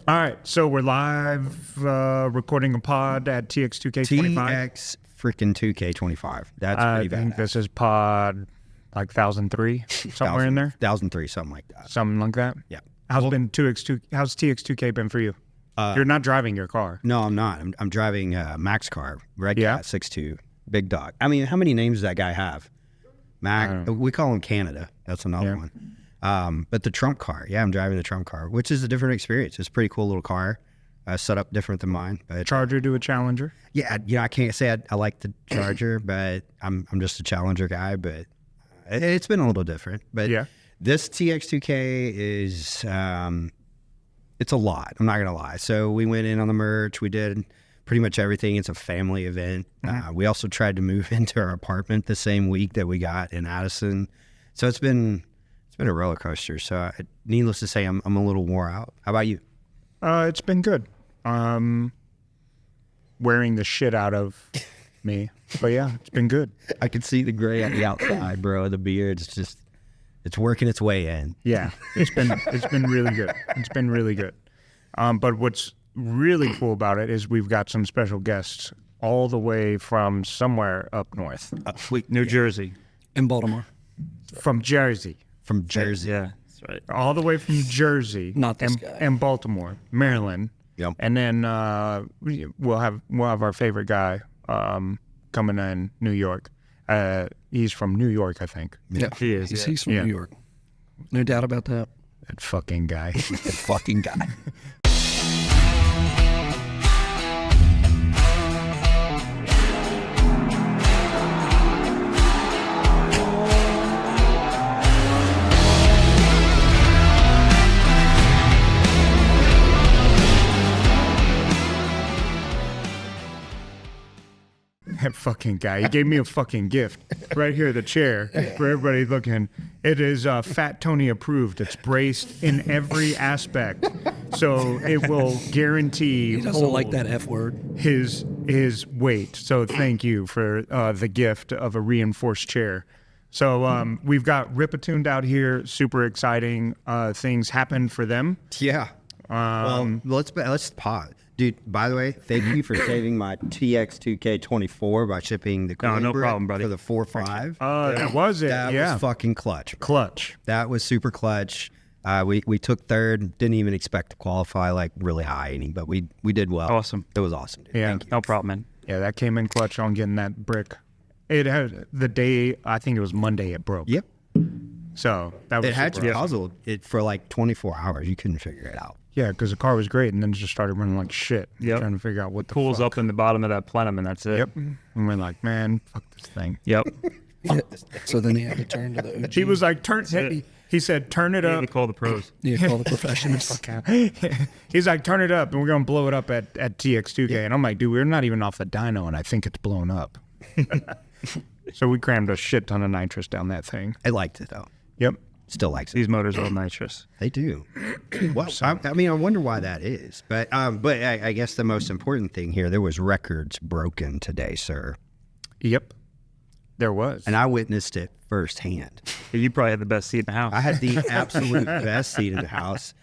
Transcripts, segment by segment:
All right, so we're live recording a pod at TX2K25. TX freaking 2K25. That's pretty bad. I think this is pod like 1003, somewhere in there. 1003, something like that. Something like that. Yeah. How's TX2K been for you? You're not driving your car. No, I'm not. I'm driving Mac's car. Red Yeah. Cat 6'2", big dog. I mean, how many names does that guy have? Mac. We call him Canada. That's another one. But the Trump car, I'm driving the Trump car, which is a different experience. It's a pretty cool little car, set up different than mine. But Charger to a Challenger? Yeah, I can't say I like the Charger, but I'm just a Challenger guy. But it's been a little different. But yeah, this TX2K is it's a lot. I'm not gonna lie. So we went in on the merch. We did pretty much everything. It's a family event. We also tried to move into our apartment the same week that we got in Addison. So it's been a roller coaster. So needless to say, I'm a little wore out. How about you? It's been good. Wearing the shit out of me. But yeah, it's been good. I can see the gray on the outside, bro. The beard, it's working its way in. Yeah, it's been really good. It's been really good. But what's really cool about it is we've got some special guests all the way from somewhere up north. New Jersey. In Baltimore. From Jersey. From Jersey. Yeah, that's right. All the way from Jersey. Not this guy. And Baltimore, Maryland. Yep. And then we'll have our favorite guy coming in New York. He's from New York, I think. Yeah, he is. He's from New York. No doubt about that. That fucking guy. That fucking guy. That fucking guy. He gave me a fucking gift. Right here, the chair, for everybody looking. It is Fat Tony approved. It's braced in every aspect. So it will guarantee He doesn't like that F word. his weight. So thank you for the gift of a reinforced chair. So we've got Ripatuned out here. Super exciting things happen for them. Yeah. Well, let's pause. Dude, by the way, thank you for saving my TX2K24 by shipping the No problem, buddy. for the 4.5. That was it. That yeah. was fucking clutch. Clutch. That was super clutch. We took third. Didn't even expect to qualify like really high any, but we did well. Awesome. It was awesome, dude. Yeah. Thank you. No problem, man. Yeah, that came in clutch on getting that brick. It had the day, I think it was Monday, it broke. Yep. So that was It had super you awesome. puzzled it for like 24 hours. You couldn't figure it out. Yeah, because the car was great, and then it just started running like shit. Yep. Trying to figure out what the Pulls fuck. up in the bottom of that plenum, and that's it. Yep. And we're like, man, fuck this thing. Yep. So then he had to turn to the OG. He was like, he said, turn it You up. need to call the pros. Yeah, call the professionals. He's like, turn it up, and we're going to blow it up at TX2K. And I'm like, dude, we're not even off the dyno, and I think it's blown up. So we crammed a shit ton of nitrous down that thing. I liked it though. Yep. Still likes it. These motors are all nitrous. They do. Well, I mean, I wonder why that is. But I guess the most important thing here, there was records broken today, sir. Yep. There was. And I witnessed it firsthand. You probably had the best seat in the house. I had the absolute best seat in the house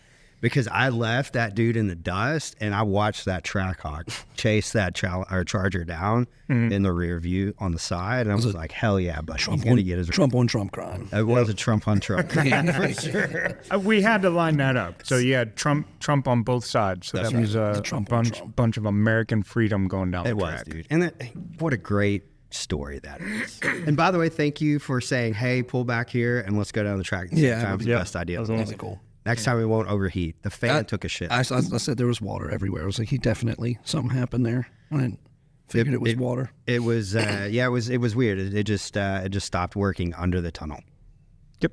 because I left that dude in the dust and I watched that Trackhawk chase that Charger down in the rear view on the side. And I was like, hell yeah, but he's going to get his Trump on Trump crime. It was a Trump on Trump. For sure. We had to line that up. So you had Trump on both sides. So that was a Trump on bunch of American freedom going down It the was, track. dude. And what a great story that is. And by the way, thank you for saying, hey, pull back here and let's go down the track. Yeah, That was the best idea. That was That was awesome. cool. Next time we won't overheat. The fan took a shit. I said there was water everywhere. I was like, he definitely, something happened there. I didn't figured it was water. It was, it was weird. It just stopped working under the tunnel. Yep.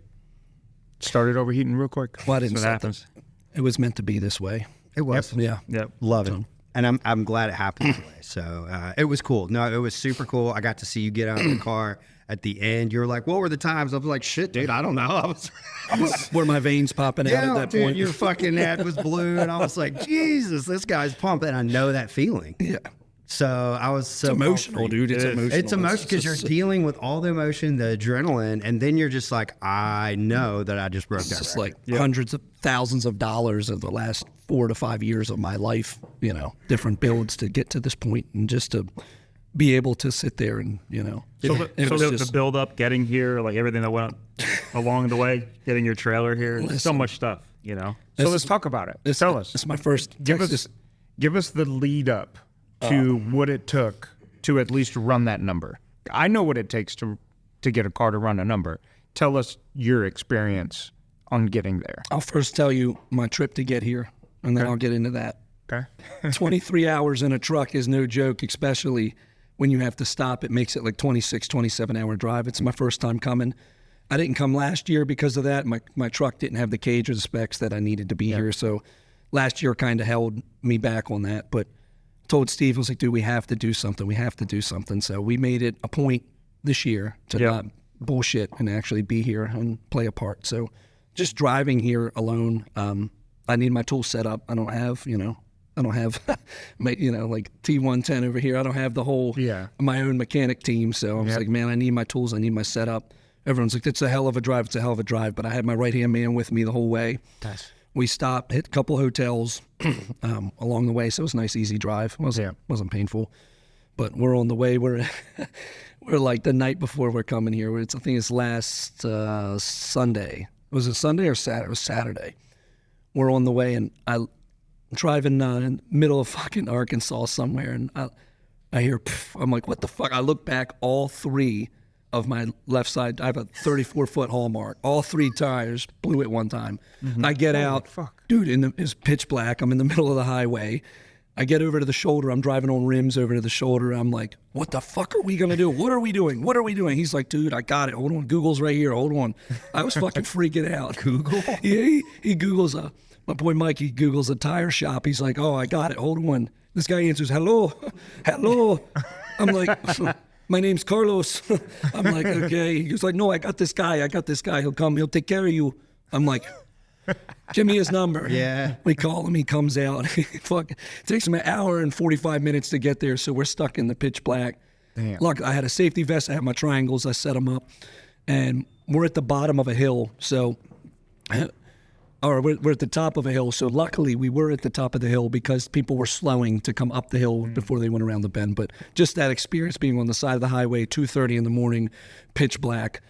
Started overheating real quick. Well, I didn't That's say what happens. that. It was meant to be this way. It was. Yeah. Yep. Love it. And I'm glad it happened that way. So it was cool. No, it was super cool. I got to see you get out of the car at the end. You were like, what were the times? I was like, shit, dude, I don't know. I was Were my veins popping out at that dude, point? your fucking head was blue. And I was like, Jesus, this guy's pumping. I know that feeling. Yeah. So I was so It's emotional, dude. It's emotional. It's emotional because you're dealing with all the emotion, the adrenaline, and then you're just like, I know that I just broke that It's just record. like hundreds of thousands of dollars of the last 4 to 5 years of my life, you know, different builds to get to this point, and just to be able to sit there and, you know. So, it was the just- build up, getting here, like everything that went along the way, getting your trailer here, so much stuff, you know. So let's talk about it. Tell us. It's my first Give Texas. us the lead up to what it took to at least run that number. I know what it takes to get a car to run a number. Tell us your experience on getting there. I'll first tell you my trip to get here, and then I'll get into that. Okay. 23 hours in a truck is no joke, especially when you have to stop. It makes it like 26, 27-hour drive. It's my first time coming. I didn't come last year because of that. My truck didn't have the cage or the specs that I needed to be here. So last year kind of held me back on that. But told Steve, I was like, dude, we have to do something. We have to do something. So we made it a point this year to not bullshit and actually be here and play a part. So just driving here alone, I need my tool set up. I don't have my, like T110 over here. I don't have the whole, my own mechanic team. So I was like, man, I need my tools. I need my setup. Everyone's like, it's a hell of a drive. It's a hell of a drive. But I had my right-hand man with me the whole way. Nice. We stopped, hit a couple hotels along the way. So it was a nice, easy drive. Wasn't painful. But we're on the way. We're like the night before we're coming here. I think it's last Sunday. Was it Sunday or Saturday? It was Saturday. We're on the way, and I'm driving in the middle of fucking Arkansas somewhere, and I hear, I'm like, what the fuck? I look back, all three of my left side, I have a 34-foot Hallmark. All three tires blew at one time. I get out, dude, it's pitch black. I'm in the middle of the highway. I get over to the shoulder. I'm driving on rims over to the shoulder. I'm like, what the fuck are we going to do? What are we doing? What are we doing? He's like, dude, I got it. Hold on. Google's right here. Hold on. I was fucking freaking out. Google? Yeah, he Googles my boy Mike, he Googles a tire shop. He's like, oh, I got it. Hold on. This guy answers, hello. I'm like, my name's Carlos. I'm like, okay. He was like, no, I got this guy. He'll come. He'll take care of you. I'm like, give me his number. Yeah. We call him. He comes out. Fuck. It takes him an hour and 45 minutes to get there, so we're stuck in the pitch black. Damn. Look, I had a safety vest. I had my triangles. I set them up. And we're at the bottom of a hill, so... Or we're at the top of a hill, so luckily we were at the top of the hill because people were slowing to come up the hill before they went around the bend. But just that experience being on the side of the highway, 2:30 in the morning, pitch black,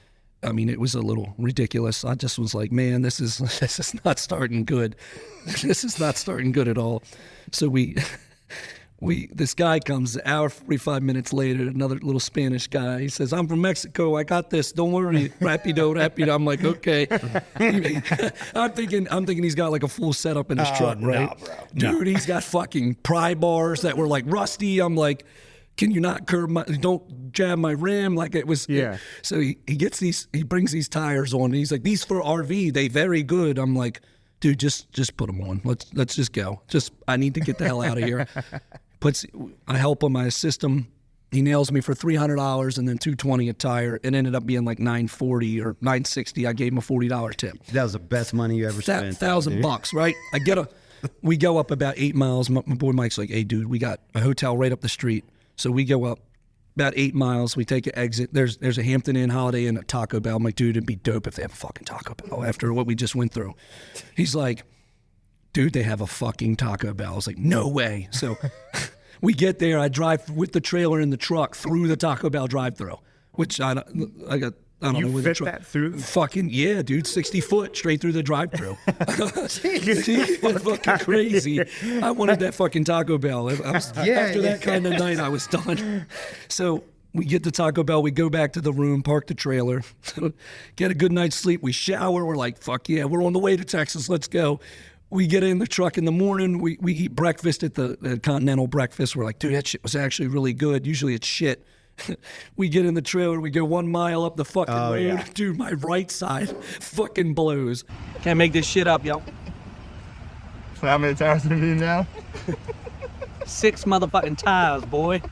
I mean, it was a little ridiculous. I just was like, man, this is not starting good. This is not starting good at all. So this guy comes an hour, 45 minutes later, another little Spanish guy. He says, I'm from Mexico. I got this. Don't worry. Rapido. I'm like, okay. I'm thinking he's got like a full setup in his truck, right? No, bro. Dude, he's got fucking pry bars that were like rusty. I'm like, can you not don't jab my rim? Like it was. Yeah. So he brings these tires on. And he's like, these for RV, they very good. I'm like, dude, just put them on. Let's just go. I need to get the hell out of here. I help him, I assist him. He nails me for $300 and then $220 a tire. It ended up being like $940 or $960. I gave him a $40 tip. That was the best money you ever spent. $1,000, right? We go up about 8 miles. My boy Mike's like, hey, dude, we got a hotel right up the street. So we go up about 8 miles. We take an exit. There's a Hampton Inn, Holiday Inn, a Taco Bell. I'm like, dude, it'd be dope if they have a fucking Taco Bell after what we just went through. He's like, dude, they have a fucking Taco Bell. I was like, no way. So we get there. I drive with the trailer in the truck through the Taco Bell drive-thru, which I don't know. You where the fit truck. that through? Fucking yeah, dude, 60 foot straight through the drive-thru. It's fucking crazy. I wanted that fucking Taco Bell. After that kind of night, I was done. So we get to Taco Bell. We go back to the room, park the trailer, get a good night's sleep. We shower. We're like, fuck yeah, we're on the way to Texas. Let's go. We get in the truck in the morning. We eat breakfast at the Continental breakfast. We're like, dude, that shit was actually really good. Usually it's shit. We get in the trailer. We go 1 mile up the fucking road. Yeah. Dude, my right side fucking blows. Can't make this shit up, yo. So how many tires do you need now? 6 motherfucking tires, boy.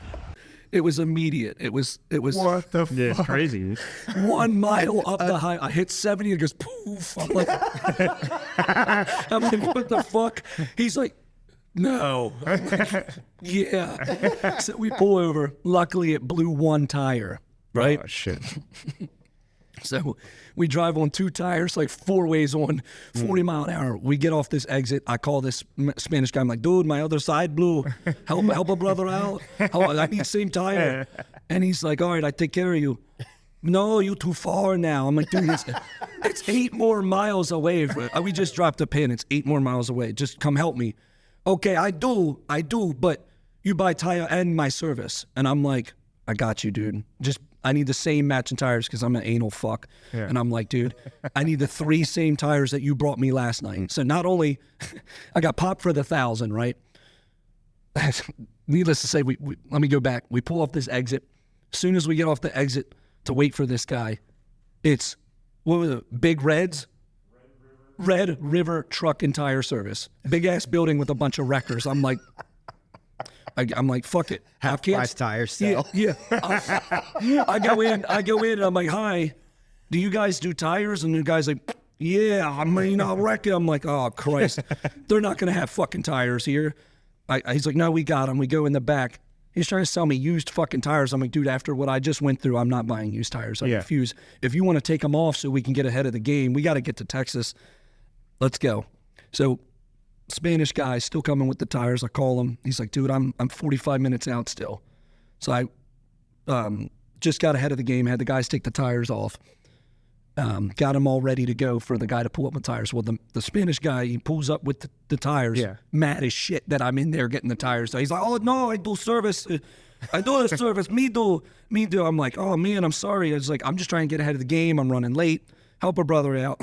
It was immediate. It was What the Yeah, it's fuck? crazy. 1 mile up the high. I hit 70. It goes poof. I'm like, what the fuck? He's like, no. Yeah. So we pull over. Luckily, it blew one tire. Right. Oh, shit. So we drive on 2 tires, like 4 ways on, 40 mile an hour. We get off this exit. I call this Spanish guy. I'm like, dude, my other side blew. Help a brother out. I need same tire. And he's like, all right, I take care of you. No, you too far now. I'm like, dude, it's 8 more miles away. We just dropped a pin. It's 8 more miles away. Just come help me. Okay, I do, but you buy tire and my service. And I'm like, I got you, dude. I need the same matching tires because I'm an anal fuck. Yeah. And I'm like, dude, I need the 3 same tires that you brought me last night. So not only I got popped for the 1,000, right? Needless to say, let me go back. We pull off this exit. As soon as we get off the exit to wait for this guy, it's, what was it, Big Red's? Red River Truck and Tire Service. Big ass building with a bunch of wreckers. I'm like, fuck it. Half price tires sell. Yeah. I go in, and I'm like, hi, do you guys do tires? And the guy's like, yeah, I mean, I'll wreck it. I'm like, oh, Christ. They're not going to have fucking tires here. He's like, no, we got them. We go in the back. He's trying to sell me used fucking tires. I'm like, dude, after what I just went through, I'm not buying used tires. I refuse. If you want to take them off so we can get ahead of the game, we got to get to Texas. Let's go. So Spanish guy still coming with the tires. I call him. He's like, dude, I'm 45 minutes out still. So I just got ahead of the game, had the guys take the tires off. Got them all ready to go for the guy to pull up the tires. Well, the Spanish guy, he pulls up with the tires, mad as shit that I'm in there getting the tires. So he's like, oh, no, I do service. I do the service. Me do. I'm like, oh, man, I'm sorry. I was like, I'm just trying to get ahead of the game. I'm running late. Help a brother out.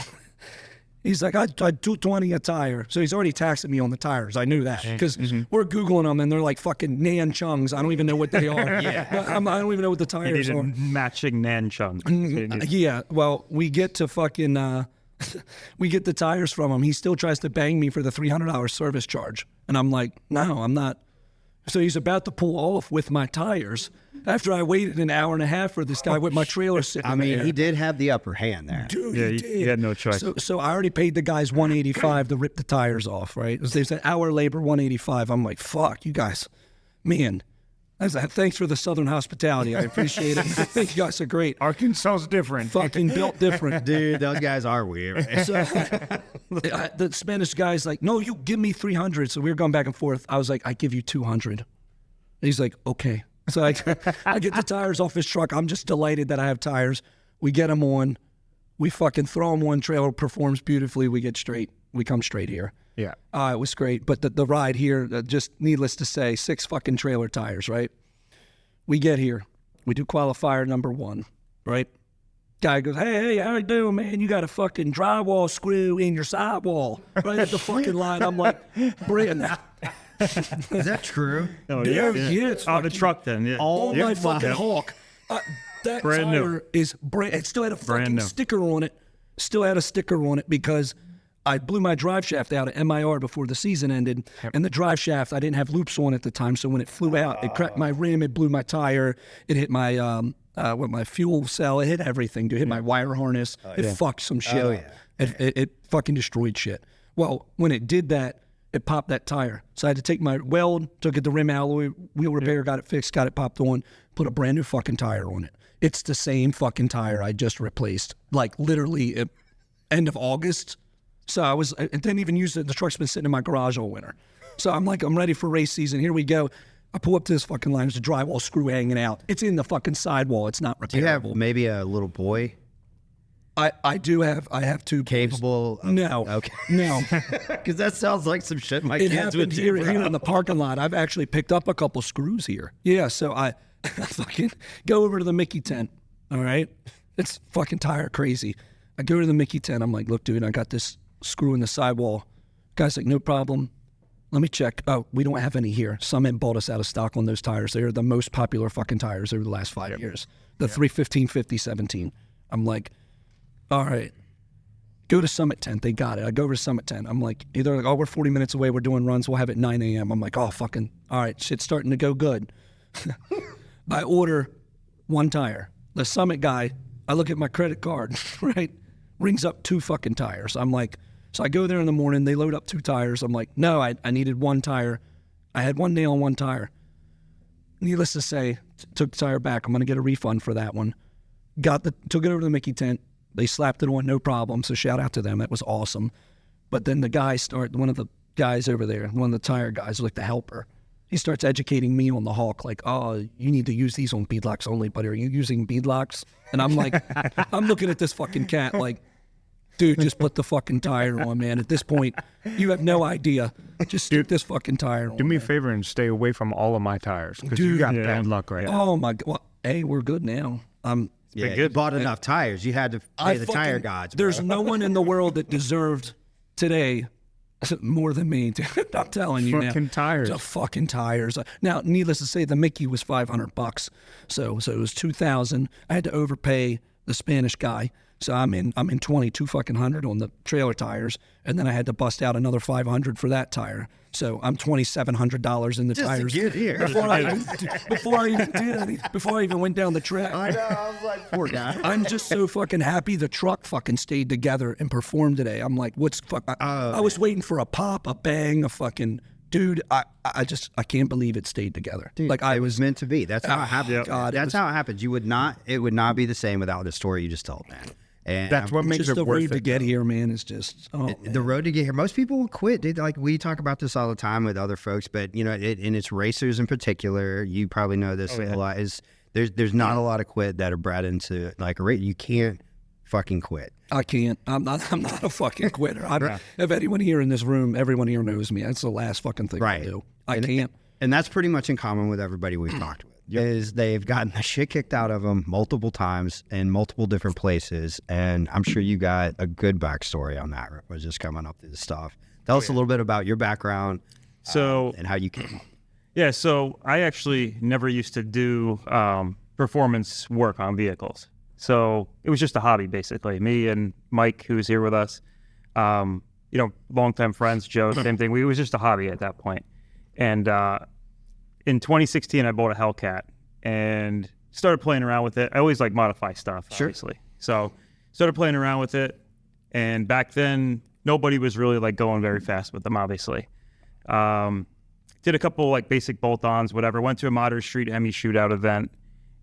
He's like, I $220 a tire. So he's already taxing me on the tires. I knew that because we're Googling them and they're like fucking Nan Chungs. I don't even know what they are. I don't even know what the tires are. Matching Nan Chung. Yeah. Well, we get to fucking, we get the tires from him. He still tries to bang me for the $300 service charge. And I'm like, no, I'm not. So he's about to pull off with my tires after I waited an hour and a half for this guy with my trailer sitting there. He did have the upper hand there. Dude, Yeah, he did. you had no choice. So I already paid the guys $185 to rip the tires off, right? They said hour labor, $185. I'm like, fuck, you guys, man. I was like, thanks for the Southern hospitality. I appreciate it. I think you guys are great. Arkansas's different. Fucking built different. Dude, those guys are weird. So the Spanish guy's like, no, you give me 300. So we were going back and forth. I was like, I give you 200. He's like, okay. So I get the tires off his truck. I'm just delighted that I have tires. We get them on. We fucking throw them on. Trailer performs beautifully. We get straight. We come straight here. Yeah. It was great. But the ride here, just needless to say, 6 fucking trailer tires, right? We get here. We do qualifier number 1, right? Guy goes, hey, how you doing, man? You got a fucking drywall screw in your sidewall right at the fucking line. I'm like, Brandon. Is that true? Oh, Yeah, it's the truck then. Yeah. on my fucking Hawk. That Brand tire new. is brand. It still had a fucking new. sticker on it. Still had a sticker on it because I blew my drive shaft out at MIR before the season ended, and the drive shaft I didn't have loops on at the time. So when it flew out, it cracked my rim. It blew my tire. It hit my with my fuel cell. It hit everything. Dude, it hit my wire harness. It fucked some shit up. It fucking destroyed shit. Well, when it did that, it popped that tire. So I had to take my weld, took it to rim alloy, wheel repair, got it fixed, got it popped on, put a brand new fucking tire on it. It's the same fucking tire I just replaced, like literally at end of August. So I didn't even use it. The truck's been sitting in my garage all winter. So I'm like, I'm ready for race season. Here we go. I pull up to this fucking line. There's a drywall screw hanging out. It's in the fucking sidewall. It's not repairable. Do you have maybe a little boy I do have. I have 2 boys. capable? Of, No. Okay. No. Because that sounds like some shit my It kids would happened do. here bro. in the parking lot. I've actually picked up a couple screws here. Yeah, so I fucking go over to the Mickey tent. All right, it's fucking tire crazy. I go to the Mickey tent. I'm like, look, dude, I got this screw in the sidewall. Guy's like, no problem. Let me check. Oh, we don't have any here. Summit bought us out of stock on those tires. They are the most popular fucking tires over the last 5 years. The 315, 50, 17. I'm like, all right. Go to Summit Tent. They got it. I go over to Summit Tent. I'm like, either like, oh, we're 40 minutes away. We're doing runs. We'll have it 9 a.m. I'm like, oh, fucking, all right. Shit's starting to go good. I order 1 tire. The Summit guy, I look at my credit card, right? Rings up 2 fucking tires. I'm like, so I go there in the morning. They load up 2 tires. I'm like, no, I needed 1 tire. I had 1 nail on 1 tire. Needless to say, took the tire back. I'm going to get a refund for that one. took it over to the Mickey tent. They slapped it on, no problem. So shout out to them. That was awesome. But then one of the guys over there, one of the tire guys, like the helper, he starts educating me on the Hawk, like, oh, you need to use these on beadlocks only, but are you using beadlocks? And I'm like, I'm looking at this fucking cat like, dude, just put the fucking tire on, man. At this point, you have no idea. Just stick this fucking tire on. Do me a favor and stay away from all of my tires because you got bad luck right now. Oh, my God. Well, hey, we're good now. You bought enough tires. You had to pay the tire gods. There's no one in the world that deserved today more than me. Dude. I'm telling you now. Fucking tires. The fucking tires. Now, needless to say, the Mickey was $500. So it was $2,000. I had to overpay the Spanish guy. So I'm in 22 fucking hundred on the trailer tires, and then I had to bust out another $500 for that tire. So I'm $2,700 in the Just tires to get here. before I even went down the track. I know. I was like, poor guy. I'm just so fucking happy the truck fucking stayed together and performed today. I'm like, what's fuck? I was waiting for a pop, a bang, a fucking dude. I can't believe it stayed together. Dude, like I it was meant to be. That's how it happened. God, That's how it happens. It would not be the same without the story you just told, man. And That's what makes just it the worth road to it. get here, man, is just the road to get here. Most people will quit, dude. Like we talk about this all the time with other folks, but you know, and it's racers in particular. You probably know this a lot. Is there's not a lot of quit that are bred into like a race. You can't fucking quit. I can't. I'm not a fucking quitter. If anyone here in this room, everyone here knows me. That's the last fucking thing I do. I can't. And that's pretty much in common with everybody we've talked with. Is they've gotten the shit kicked out of them multiple times in multiple different places, and I'm sure you got a good backstory on that. Was just coming up through the stuff. Tell us a little bit about your background, and how you came up. Yeah, so I actually never used to do performance work on vehicles. So it was just a hobby, basically. Me and Mike, who's here with us, longtime friends, Joe, same thing. It was just a hobby at that point. And in 2016, I bought a Hellcat and started playing around with it. I always like modify stuff, obviously. So started playing around with it. And back then, nobody was really like going very fast with them, obviously. Did a couple like basic bolt-ons, whatever. Went to a Modern Street Hemi shootout event,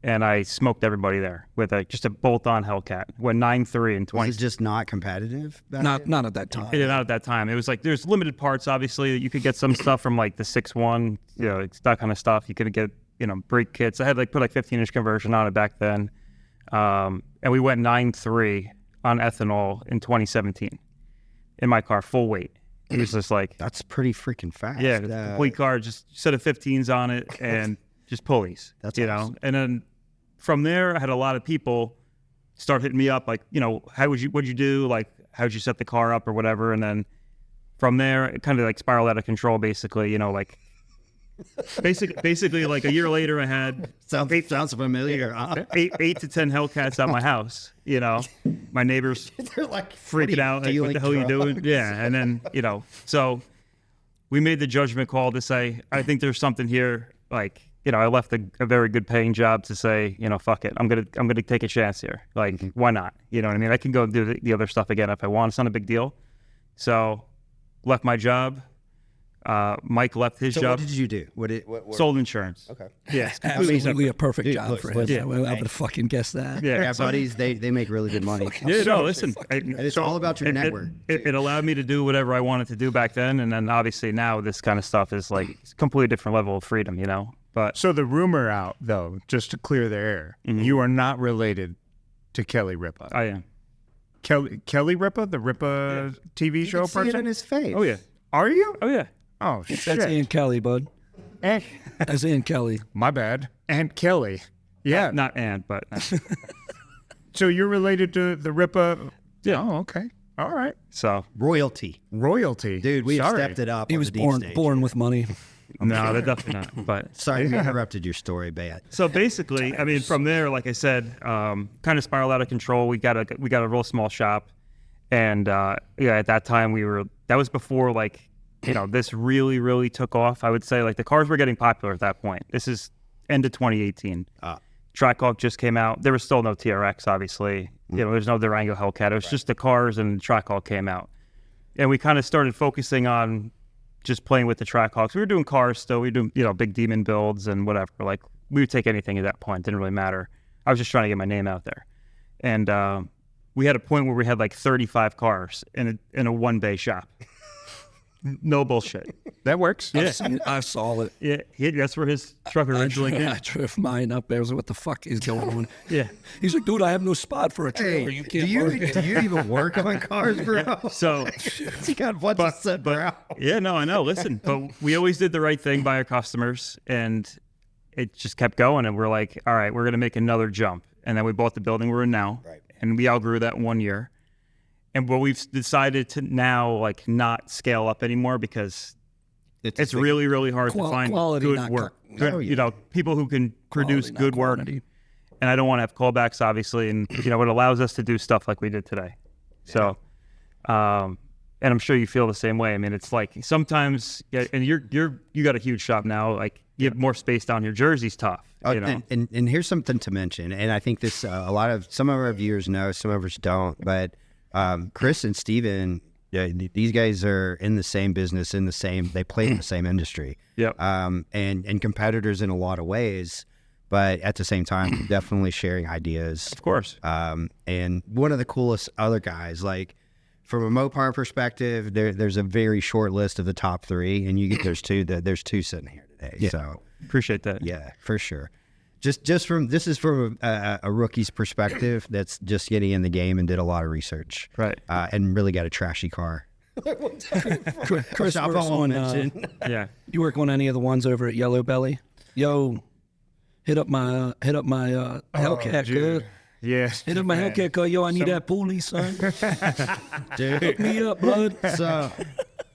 and I smoked everybody there with just a bolt-on Hellcat. Went 9.3 in 20. Was it just not competitive? Not at that time. Not at that time. It was like there's limited parts. Obviously, you could get some stuff from like the 6.1, that kind of stuff. You could get brake kits. I had put 15-inch conversion on it back then, and we went 9.3 on ethanol in 2017 in my car, full weight. It was just like that's pretty freaking fast. Yeah, complete car, just set of 15s on it and just pulleys. That's awesome. And then from there, I had a lot of people start hitting me up, like, what'd you do? Like, how'd you set the car up or whatever? And then from there, it kind of like spiraled out of control, basically, basically like a year later, I had sounds familiar. eight to 10 Hellcats at my house, my neighbors They're like freaking out. Like, what the hell are you doing? Yeah. And then, so we made the judgment call to say, I think there's something here. Like, I left a very good paying job to say, fuck it. I'm going to take a chance here. Like, why not? You know what I mean? I can go and do the other stuff again if I want. It's not a big deal. So left my job. Mike left his job. What did you do? What sold insurance. Okay. Yeah. Absolutely a perfect job for him. Yeah. I would have fucking guessed that. Yeah, buddies, they make really good money. Yeah, no, listen. And it's all about your network. It allowed me to do whatever I wanted to do back then. And then obviously now this kind of stuff is like a completely different level of freedom, But So the rumor out, though, just to clear the air, you are not related to Kelly Ripa. I am. Kelly Ripa, the Ripa TV show See it in person? his face. Oh, yeah. Are you? Oh, yeah. Oh, That's shit. Aunt Kelly, bud. Aunt, That's Aunt Kelly. my bad. Aunt Kelly. Yeah. Not Ann, but So you're related to the Ripa? Yeah. Oh, okay. All right. so Royalty. Royalty. Dude, we Sorry. stepped it up. He on was the deep stage. born with money. no, they're definitely not. But Sorry, we interrupted your story, bad. so basically, I mean, from there, like I said, kind of spiraled out of control. We got a real small shop, and at that time that was before this really, really took off. I would say like the cars were getting popular at that point. This is end of 2018. Trackhawk just came out. There was still no TRX, obviously. There's no Durango Hellcat. It was just the cars, and Trackhawk came out. And we kind of started focusing on just playing with the Trackhawks. We were doing cars still. We were doing, big demon builds and whatever. Like, we would take anything at that point. Didn't really matter. I was just trying to get my name out there. and we had a point where we had like 35 cars in a one bay shop. No bullshit. That works. Yeah. I saw it. Yeah, that's where his truck originally came. I drove mine up there. I was like, what the fuck is going on? Yeah. He's like, dude, I have no spot for a trailer. You can't do park it." you even work on cars, bro? So, You got a bunch of set, bro. yeah, no, I know. Listen, but we always did the right thing by our customers, and it just kept going. And we're like, all right, we're going to make another jump. And then we bought the building we're in now, Right. and we outgrew that 1 year. And but we've decided to now like not scale up anymore because it's really, really hard to find quality, good not work. co- You know, people who can produce Quality, not good work. quantity. And I don't want to have callbacks, obviously. And you know, it allows us to do stuff like we did today. So, and I'm sure you feel the same way. I mean, it's like sometimes, and you got a huge shop now. Like you have more space down here. Jersey's tough. You know? And here's something to mention, and I think this some of our viewers know, some of us don't, but Chris and Steven, these guys are in the same business, they play in the same industry. Yep. And competitors in a lot of ways, but at the same time, definitely sharing ideas. Of course. And one of the coolest other guys, like from a Mopar perspective, there's a very short list of the top 3, and there's two sitting here today. Yeah. So Appreciate that. yeah, for sure. This is from a rookie's perspective that's just getting in the game and did a lot of research, Right. and really got a trashy car. Chris Shop works I won't on, mention. Yeah. you work on any of the ones over at Yellow Belly? Yo, hit up my Hellcat, good. Yes. Hit up my Hellcat, cuz, yo, I need that pulley, son. Dude, Hook me up, bud. so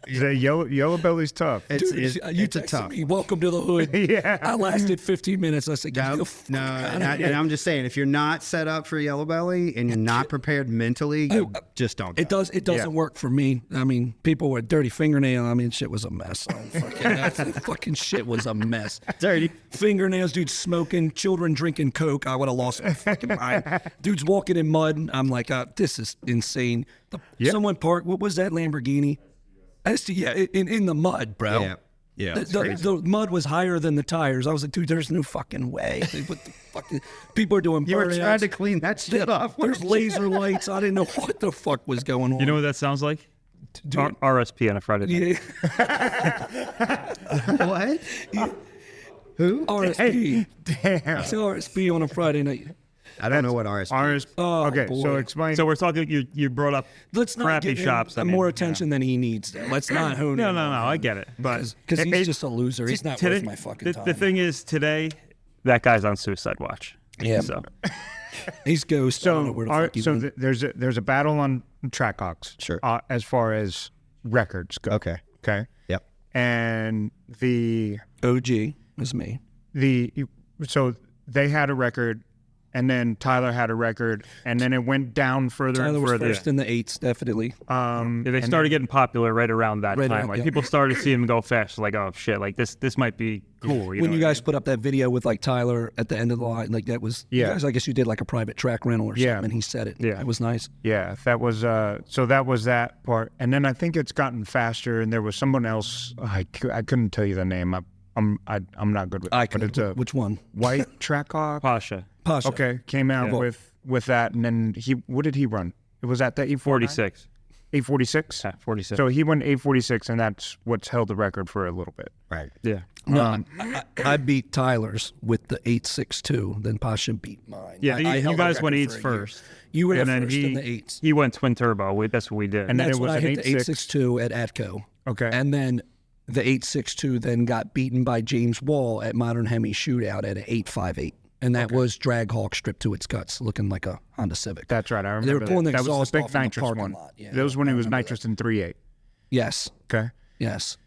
The yellow belly's tough. it's Dude, you a texted tough. me, welcome to the hood. Yeah. I lasted 15 minutes. I said, "Get the fuck No, outta and here." I'm just saying, if you're not set up for Yellow Belly and you're not prepared mentally, just don't. It doesn't work for me. I mean, people with dirty fingernail. I mean, shit was a mess. Fucking shit was a mess. Dirty Fingernails, dude smoking, children drinking Coke. I would have lost my fucking mind. Dudes walking in mud. I'm like, this is insane. Someone parked. What was that Lamborghini? In the mud, bro. Yeah. Yeah. The mud was higher than the tires. I was like, dude, there's no fucking way. What the fuck? People are doing You were burnouts. trying to clean that shit off. There's laser lights. I didn't know what the fuck was going on. You know what that sounds like? RSP on a Friday night. Yeah. What? Who? RSP. Damn. It's RSP on a Friday night. I don't know what RSP. Ours. Oh, okay, boy. so explain. So we're talking. You brought up Let's not crappy give him shops. I mean, more attention than he needs. Let's not hone No, in. I get it. But Because he's it- just a loser. He's not today- worth my fucking time. The thing is, today, that guy's on suicide watch. Yeah. So He's ghost. I don't know where the fuck he went. there's a battle on Trackhawks. Sure. As far as records go. Okay. Okay. Yep. And the OG was me. so they had a record, and then Tyler had a record, and then it went down further Tyler and was further. first in the 8s, definitely. yeah, they started getting popular right around that Right time. around- Like yeah. people started to see him go fast. Like, oh shit, like this might be cool. When you guys put up that video with like Tyler at the end of the line, like that was, Yeah. you guys, I guess you did like a private track rental or something, Yeah. and he said it. Yeah. It was nice. Yeah, that was so that was that part, and then I think it's gotten faster, and there was someone else. I couldn't tell you the name. I'm not good with it, but it's a Which one? white Trackhawk. Pasha Pasha. Okay, came out with that, and then what did he run? It was at the 46. 846. Yeah, 46. So he went 846, and that's what's held the record for a little bit. Right. yeah. No, I beat Tyler's with the 862. Then Pasha beat mine. Yeah, I you held guys the went record 8s for a year. first. You were and the then first in the 8s. he went twin turbo. That's what we did. And then That's it when was I an hit the 862 at Atco. Okay. And then the 862 then got beaten by James Wall at Modern Hemi Shootout at an 858. And that was Trackhawk stripped to its guts, looking like a Honda Civic. That's right. I remember They were pulling the that was exhaust the big off in the nitrous parking one. lot. Yeah, that was when I it was remember nitrous in 3.8. Yes. Okay. Yes.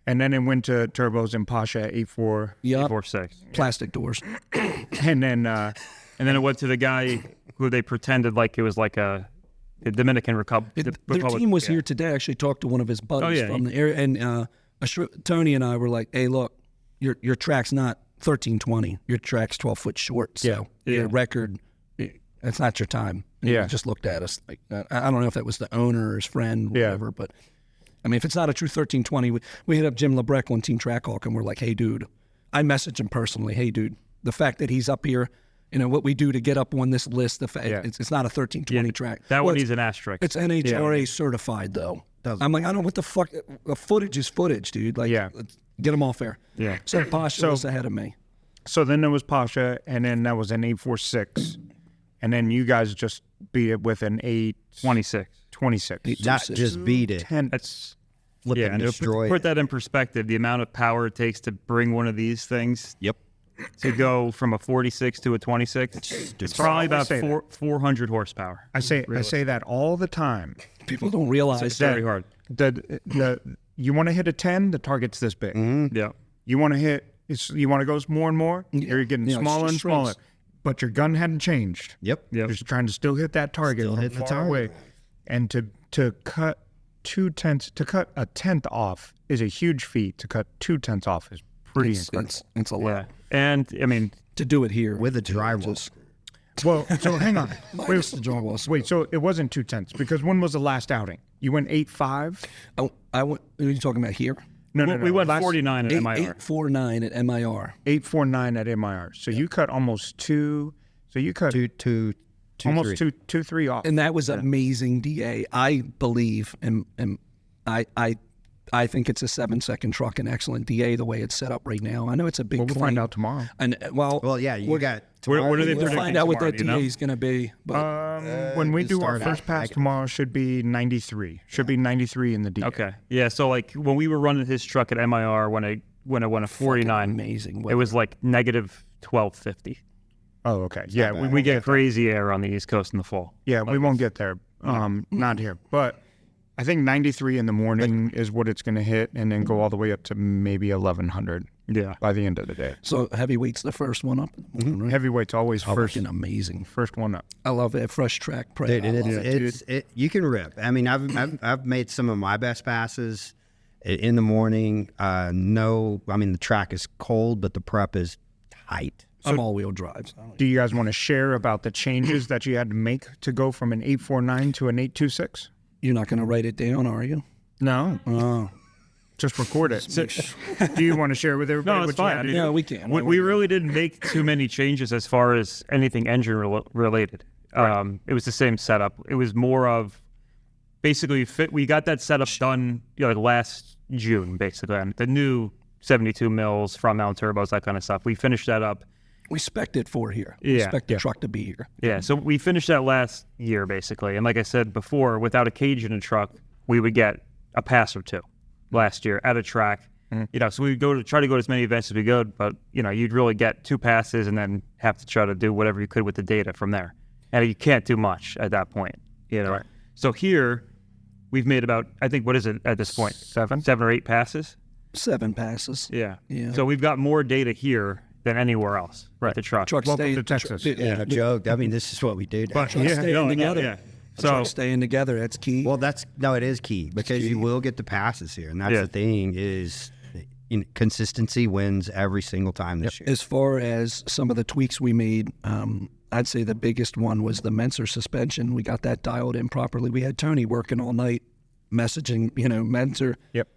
And then it went to turbos in Pasha 8.4, Yup. 46. Plastic doors. and then And then it went to the guy who they pretended like it was like a Dominican Republic. Their team was here today. I actually talked to one of his buddies yeah. from the area, and Tony and I were like, "Hey, look, your track's not 1320. Your track's 12 foot short. So your record, it's not your time." And Yeah. he just looked at us like, I don't know if that was the owner or his friend, whatever, but I mean, if it's not a true 1320, we hit up Jim Lebrecht on Team Trackhawk, and we're like, "Hey, dude," I messaged him personally. "Hey, dude, the fact that he's up here You know what we do to get up on this list. It's not a 1320 track. That Well, one needs an asterisk. It's NHRA certified though. I'm like, I don't know what the fuck. Footage is footage, dude. Like, let's get them off there. Yeah. So Pasha was ahead of me. So then there was Pasha, and then that was an 846, and then you guys just beat it with an 826. 26. Not just beat it. 10. That's Flip yeah. and And to destroy put it. that in perspective, the amount of power it takes to bring one of these things Yep. to go from a 46 to a 26, it's probably about say that. 400 horsepower. I say that all the time. People don't realize It's that. very hard. You want to hit a 10, the target's this big. Yeah. You want to you want to go more and more, you're getting Yeah, it's smaller and just smaller. shrinks. But your gun hadn't changed. Yep. Yep. You're just trying to still hit that target Still from hitting the far target. away. And to cut 2/10, to cut a tenth off is a huge feat. To cut 2/10 off is pretty incredible. It's a lot. Yeah. And I mean, To do it here. With a drywall. Well, so hang on. Minus the drywall. Wait, so it wasn't 2/10 because when was the last outing? You went 8.5? I went. Are you talking about here? No, we went last 49 at MIR. 849 at MIR. 8.49 at MIR. So you cut almost 2. So you cut Two, almost three. 3 off. And that was amazing DA. I believe, and I think it's a 7-second truck, an excellent DA the way it's set up right now. I know it's a big We'll claim. find out tomorrow. And Well, yeah, you got. What are they we'll predicting find out what that tomorrow, DA is going to be. But When we to do our start out, first pass I- tomorrow, should be 93. Should be 93 in the DA. Okay. Yeah. So like when we were running his truck at MIR, when I went a 49, amazing. it was like negative 1250. Oh, okay. Yeah, We get crazy air on the East Coast in the fall. yeah, we won't get there. Not here, but I think 93 in the morning is what it's going to hit, and then go all the way up to maybe 1100 Yeah. by the end of the day. So heavyweight's the first one up. Right? Heavyweight's always first Fucking amazing. first one up. I love that fresh track. Dude, I love it. it's you can rip. I mean, I've made some of my best passes in the morning. I mean the track is cold, but the prep is tight. I'm all-wheel drives. Do you guys want to share about the changes that you had to make to go from an 849 to an 826? You're not going to write it down, are you? No, Oh. just record it. Do you want to share with everybody? No, it's what you fine. had to Yeah, do? we can. We really didn't make too many changes as far as anything engine related. It was the same setup. It was more of basically we got that setup done like last June, basically. And the new 72 mils, front mount turbos, that kind of stuff. We finished that up. We spec'd it for here. We Yeah. spec'd the truck to be here. Yeah, so we finished that last year, basically. And like I said before, without a cage in a truck, we would get a pass or two last year at a track. You know, so we would try to go to as many events as we could, but, you know, you'd really get 2 passes and then have to try to do whatever you could with the data from there. And you can't do much at that point, you know. Right. So here, we've made about, I think, what is it at this point? 7 or 8 passes? 7 passes. Yeah. Yeah. So we've got more data here than anywhere else with the truck. Truck Welcome stay, to Texas. Yeah, no joke. I mean, this is what we do. Now. But Truck staying together. yeah. So, So truck staying together, that's key. Well, it is key because you will get the passes here, and that's Yeah. the thing is, consistency wins every single time this year. As far as some of the tweaks we made, I'd say the biggest one was the Menser suspension. We got that dialed in properly. We had Tony working all night, messaging, Menser. Yep.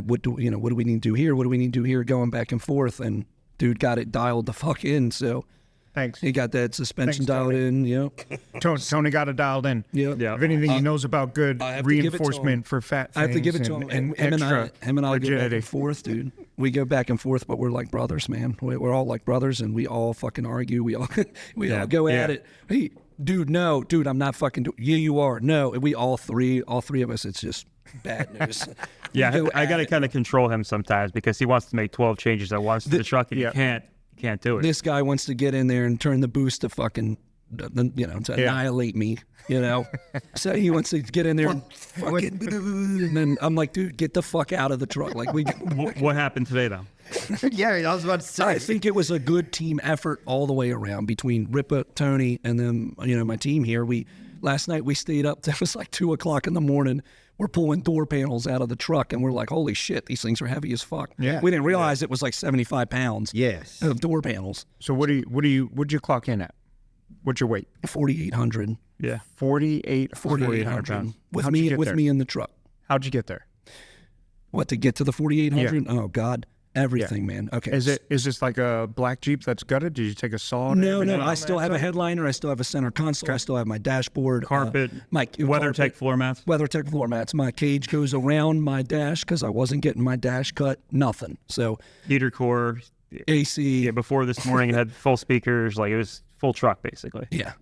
What do we need to do here? What do we need to do here? Going back and forth, and dude got it dialed the fuck in. So Thanks. he got that suspension Thanks, dialed in. Tony got it dialed in. Yeah. If anything, he knows about good I have to give it to reinforcement him. for fat things. I have to give it to him. And him and I go back rigidity. and forth, dude. We go back and forth, but we're like brothers, man. We're all like brothers, and we all fucking argue. We all all go at it. Hey, dude, no, dude, I'm not fucking. Yeah, you are. No, and we all three of us. It's just bad news. yeah, We go I at got to it. kind of control him sometimes because he wants to make 12 changes at once to the truck, and yeah. you can't do it. This guy wants to get in there and turn the boost to fucking, to annihilate me. So he wants to get in there and fucking, and then I'm like, dude, get the fuck out of the truck. Like What happened today, though? Yeah, I was about to say. I think it was a good team effort all the way around between Ripa, Tony, and then my team here. Last night we stayed up. It was like 2:00 in the morning. We're pulling door panels out of the truck, and we're like, "Holy shit, these things are heavy as fuck." Yeah. We didn't realize it was like 75 pounds. Yes. Of door panels. So what'd you clock in at? What's your weight? 4,800. Yeah. 4,800 with How'd you me get with there? me in the truck. How'd you get there? What, to get to the 4,800? Oh God. Everything, man. Okay. Is this like a black Jeep that's gutted? Did you take a saw? No. I still have a headliner. I still have a center console. I still have my dashboard. Carpet, my WeatherTech floor mats. WeatherTech floor mats. My cage goes around my dash because I wasn't getting my dash cut. Nothing. So Heater core. AC. Yeah, before this morning it had full speakers. Like it was full truck basically. Yeah.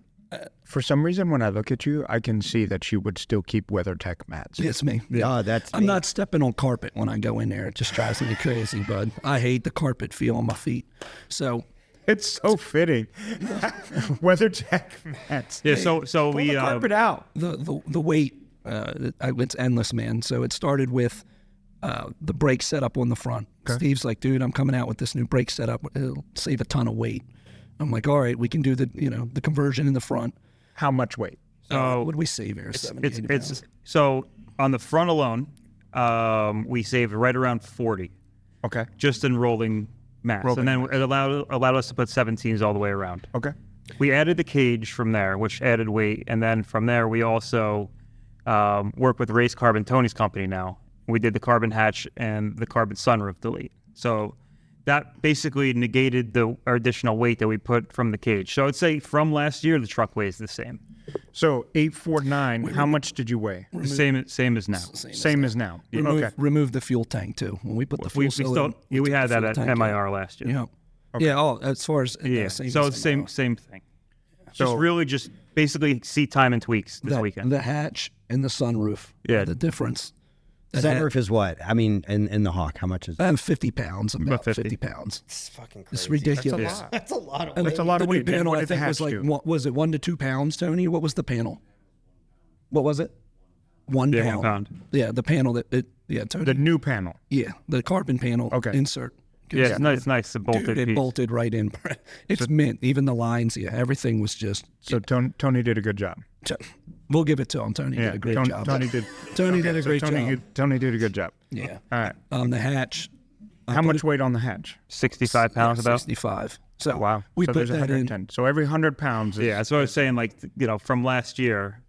For some reason, when I look at you, I can see that you would still keep WeatherTech mats. It's me. Oh, that's I'm me. not stepping on carpet when I go in there. It just drives me crazy, bud. I hate the carpet feel on my feet. So It's so fitting. WeatherTech mats. Yeah. So Pull we the carpet out. the weight, it's endless, man. So it started with the brake setup on the front. Steve's like, dude, I'm coming out with this new brake setup. It'll save a ton of weight. I'm like, all right, we can do the conversion in the front. How much weight? What did we save here? 70, 80 pounds. It's so on the front alone, we saved right around 40 Okay. just in rolling mass, Rolling and then it allowed us to put 17s all the way around. Okay. We added the cage from there, which added weight, and then from there we also work with Race Carbon, Tony's company now. We did the carbon hatch and the carbon sunroof delete. So that basically negated our additional weight that we put from the cage. So I'd say from last year, the truck weighs the same. So 849. How much did you weigh? The same as now. Same as now. Okay. Remove the fuel tank too. When we put the fuel cylinder, We had that at fuel tank MIR last year. Yeah. Yeah. Oh, as far as Yeah. same So as it's same thing. So- Just really just basically seat time and tweaks this weekend. The hatch and the sunroof. Yeah. The difference. That Sunroof is what? I mean, in the Hawk, how much is I have 50 pounds, about 50. 50 pounds. It's fucking crazy. It's ridiculous. That's a lot of And That's a lot of the new weight. panel, What I did the think, was hatch like, do? what was it, 1 to 2 pounds, Tony? What was the panel? What was it? 1 Yeah, pound. 1 pound. Yeah, the panel Tony. The new panel. Yeah, the carbon panel Okay. insert. Yeah, it's nice. It's nice. The bolted Dude, it piece. bolted right in. It's mint. Even the lines, everything was just. So Tony did a good job. We'll give it to him. Tony did a great job. Tony did. Tony did a So great Tony, job. Tony did a good job. Yeah. All right. The hatch. How much weight on the hatch? 65 pounds about. 65. So Wow. we so put there's that in. 110. So every 100 pounds. Is, Yeah, that's what I was saying. Like, from last year,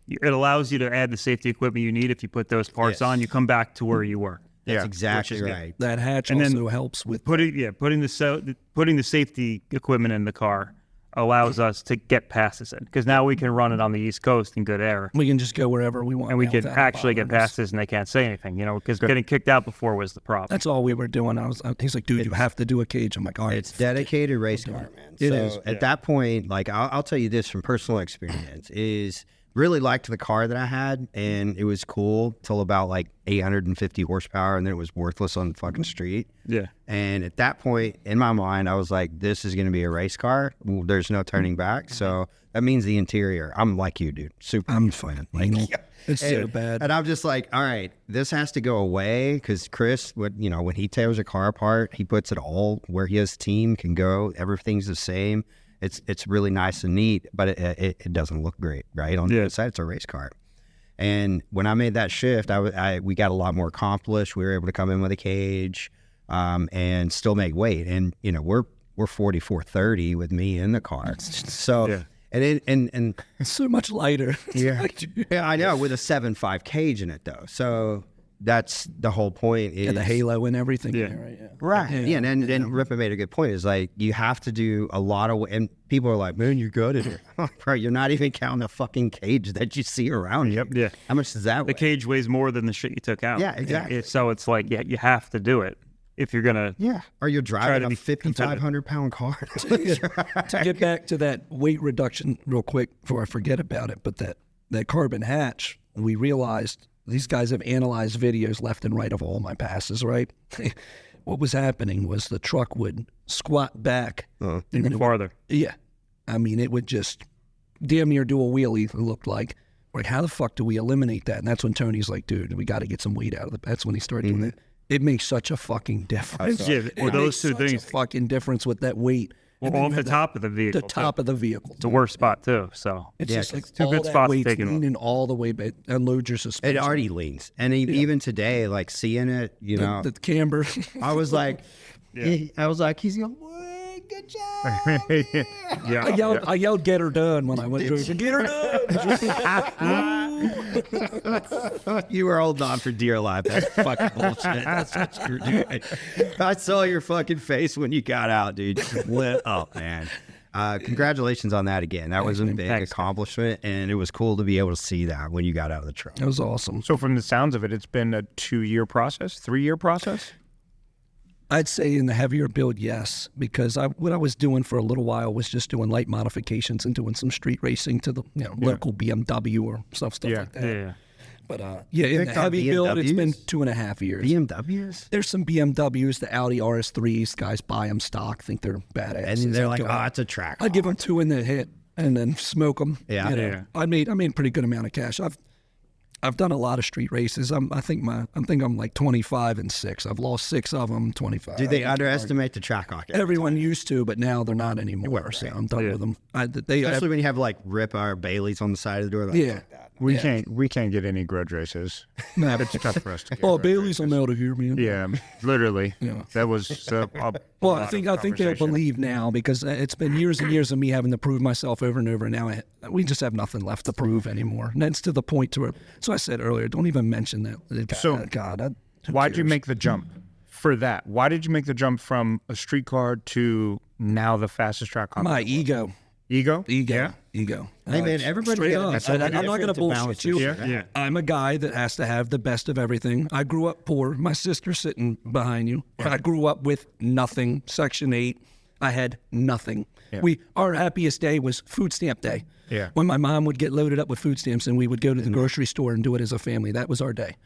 it allows you to add the safety equipment you need. If you put those parts Yes. on, you come back to where you were. That's Yeah, exactly which is right. That hatch And then also helps with. Putting the safety equipment in the car allows us to get passes in, because now we can run it on the East Coast in good air, We can just go wherever we want. and we now can without actually get bothering us. passes, and they can't say anything. Because getting kicked out before was the problem. That's all we were doing. He's like, dude, you have to do a cage. I'm like, all right. It's dedicated race car, man. It so is. at that point, like I'll tell you this from personal experience, is really liked the car that I had, and it was cool till about like 850 horsepower, and then it was worthless on the fucking street. Yeah. And at that point, in my mind, I was like, this is going to be a race car. Well, there's no turning back. So that means the interior. I'm like you, dude. Super. I'm fine. It's so bad. And I'm just like, all right, this has to go away, because Chris, when he tears a car apart, he puts it all where his team can go. Everything's the same. It's really nice and neat, but it doesn't look great, right? On the inside, it's a race car. And when I made that shift, we got a lot more accomplished. We were able to come in with a cage, and still make weight. And we're 4430 with me in the car. So. Yeah. And It's so much lighter. Yeah. yeah, I know, with a 7.5 cage in it though. So that's the whole point. Is The halo and everything. Yeah. Right. Yeah. right? Yeah, and then Ripa made a good point. Is like you have to do a lot of, and people are like, "Man, you're good at it." Bro, you're not even counting the fucking cage that you see around you. Yeah. How much does that The weigh? cage weighs more than the shit you took out. Yeah, exactly. So it's like, you have to do it if you're gonna. Yeah, or you're driving to a be 5,500 pound car. To get back to that weight reduction real quick before I forget about it, but that carbon hatch, we realized these guys have analyzed videos left and right of all my passes, right? What was happening was the truck would squat back. Even farther. Yeah. I mean, it would just damn near do a wheelie, it looked like. Like, how the fuck do we eliminate that? And that's when Tony's like, dude, we got to get some weight out of it. That's when he started doing it. It makes such a fucking difference. Yeah, It or those makes two such a things. fucking difference with that weight. Well, And then off you the have top of the vehicle. the top of the vehicle. It's a worse spot too. So It's Yeah, just like two all good that spots weight's taken off. leaning all the way back. Unload your suspension. It already leans, and even today, like seeing it, the camber. I was like, I was like, he's going, "Boy, good job." yeah. I yelled, "Get her done!" when I went through. Get her done. You were holding on for dear life. That's fucking bullshit. That's what you were doing. I saw your fucking face when you got out, dude. Lit up, man. Congratulations on that again. That was a big accomplishment, and it was cool to be able to see that when you got out of the truck. It was awesome. So from the sounds of it, it's been a 2-year process, 3-year process? I'd say in the heavier build, yes, because what I was doing for a little while was just doing light modifications and doing some street racing to the local BMW or stuff like that. Yeah. But in the heavy build, it's been 2.5 years. BMWs? There's some BMWs, the Audi RS3s. Guys buy them stock, think they're badass. And they're like, oh, it's a track. I'd give them 2 in the hit and then smoke them. Yeah. Yeah. I made a pretty good amount of cash. I've done a lot of street races. I think I'm like 25 and 6. I've lost 6 of them. 25. Did they underestimate the Trackhawk? Everyone used to, but now they're not anymore. So I'm done with them. Especially when you have like Ripa or Bailey's on the side of the door. Like, Yeah. fuck that. We can't get any grudge races. Nah. It's tough for us to get. Oh, grudge Bailey's, races. I'm out of here, man. Yeah, literally. Yeah. That was. Well, I think they'll believe now because it's been years and years of me having to prove myself over and over. And now we just have nothing left to prove anymore. And that's to the point to where. So I said earlier, don't even mention that. So, why'd you make the jump for that? Why did you make the jump from a street car to now the fastest track car? My ego. Ego? Ego. Hey, man, everybody Straight gets up. something I'm not going to different to bullshit you. balance Yeah. I'm a guy that has to have the best of everything. I grew up poor. My sister's sitting behind you. I grew up with nothing. Section 8. I had nothing. Our happiest day was food stamp day. Yeah. When my mom would get loaded up with food stamps and we would go to the grocery store and do it as a family. That was our day.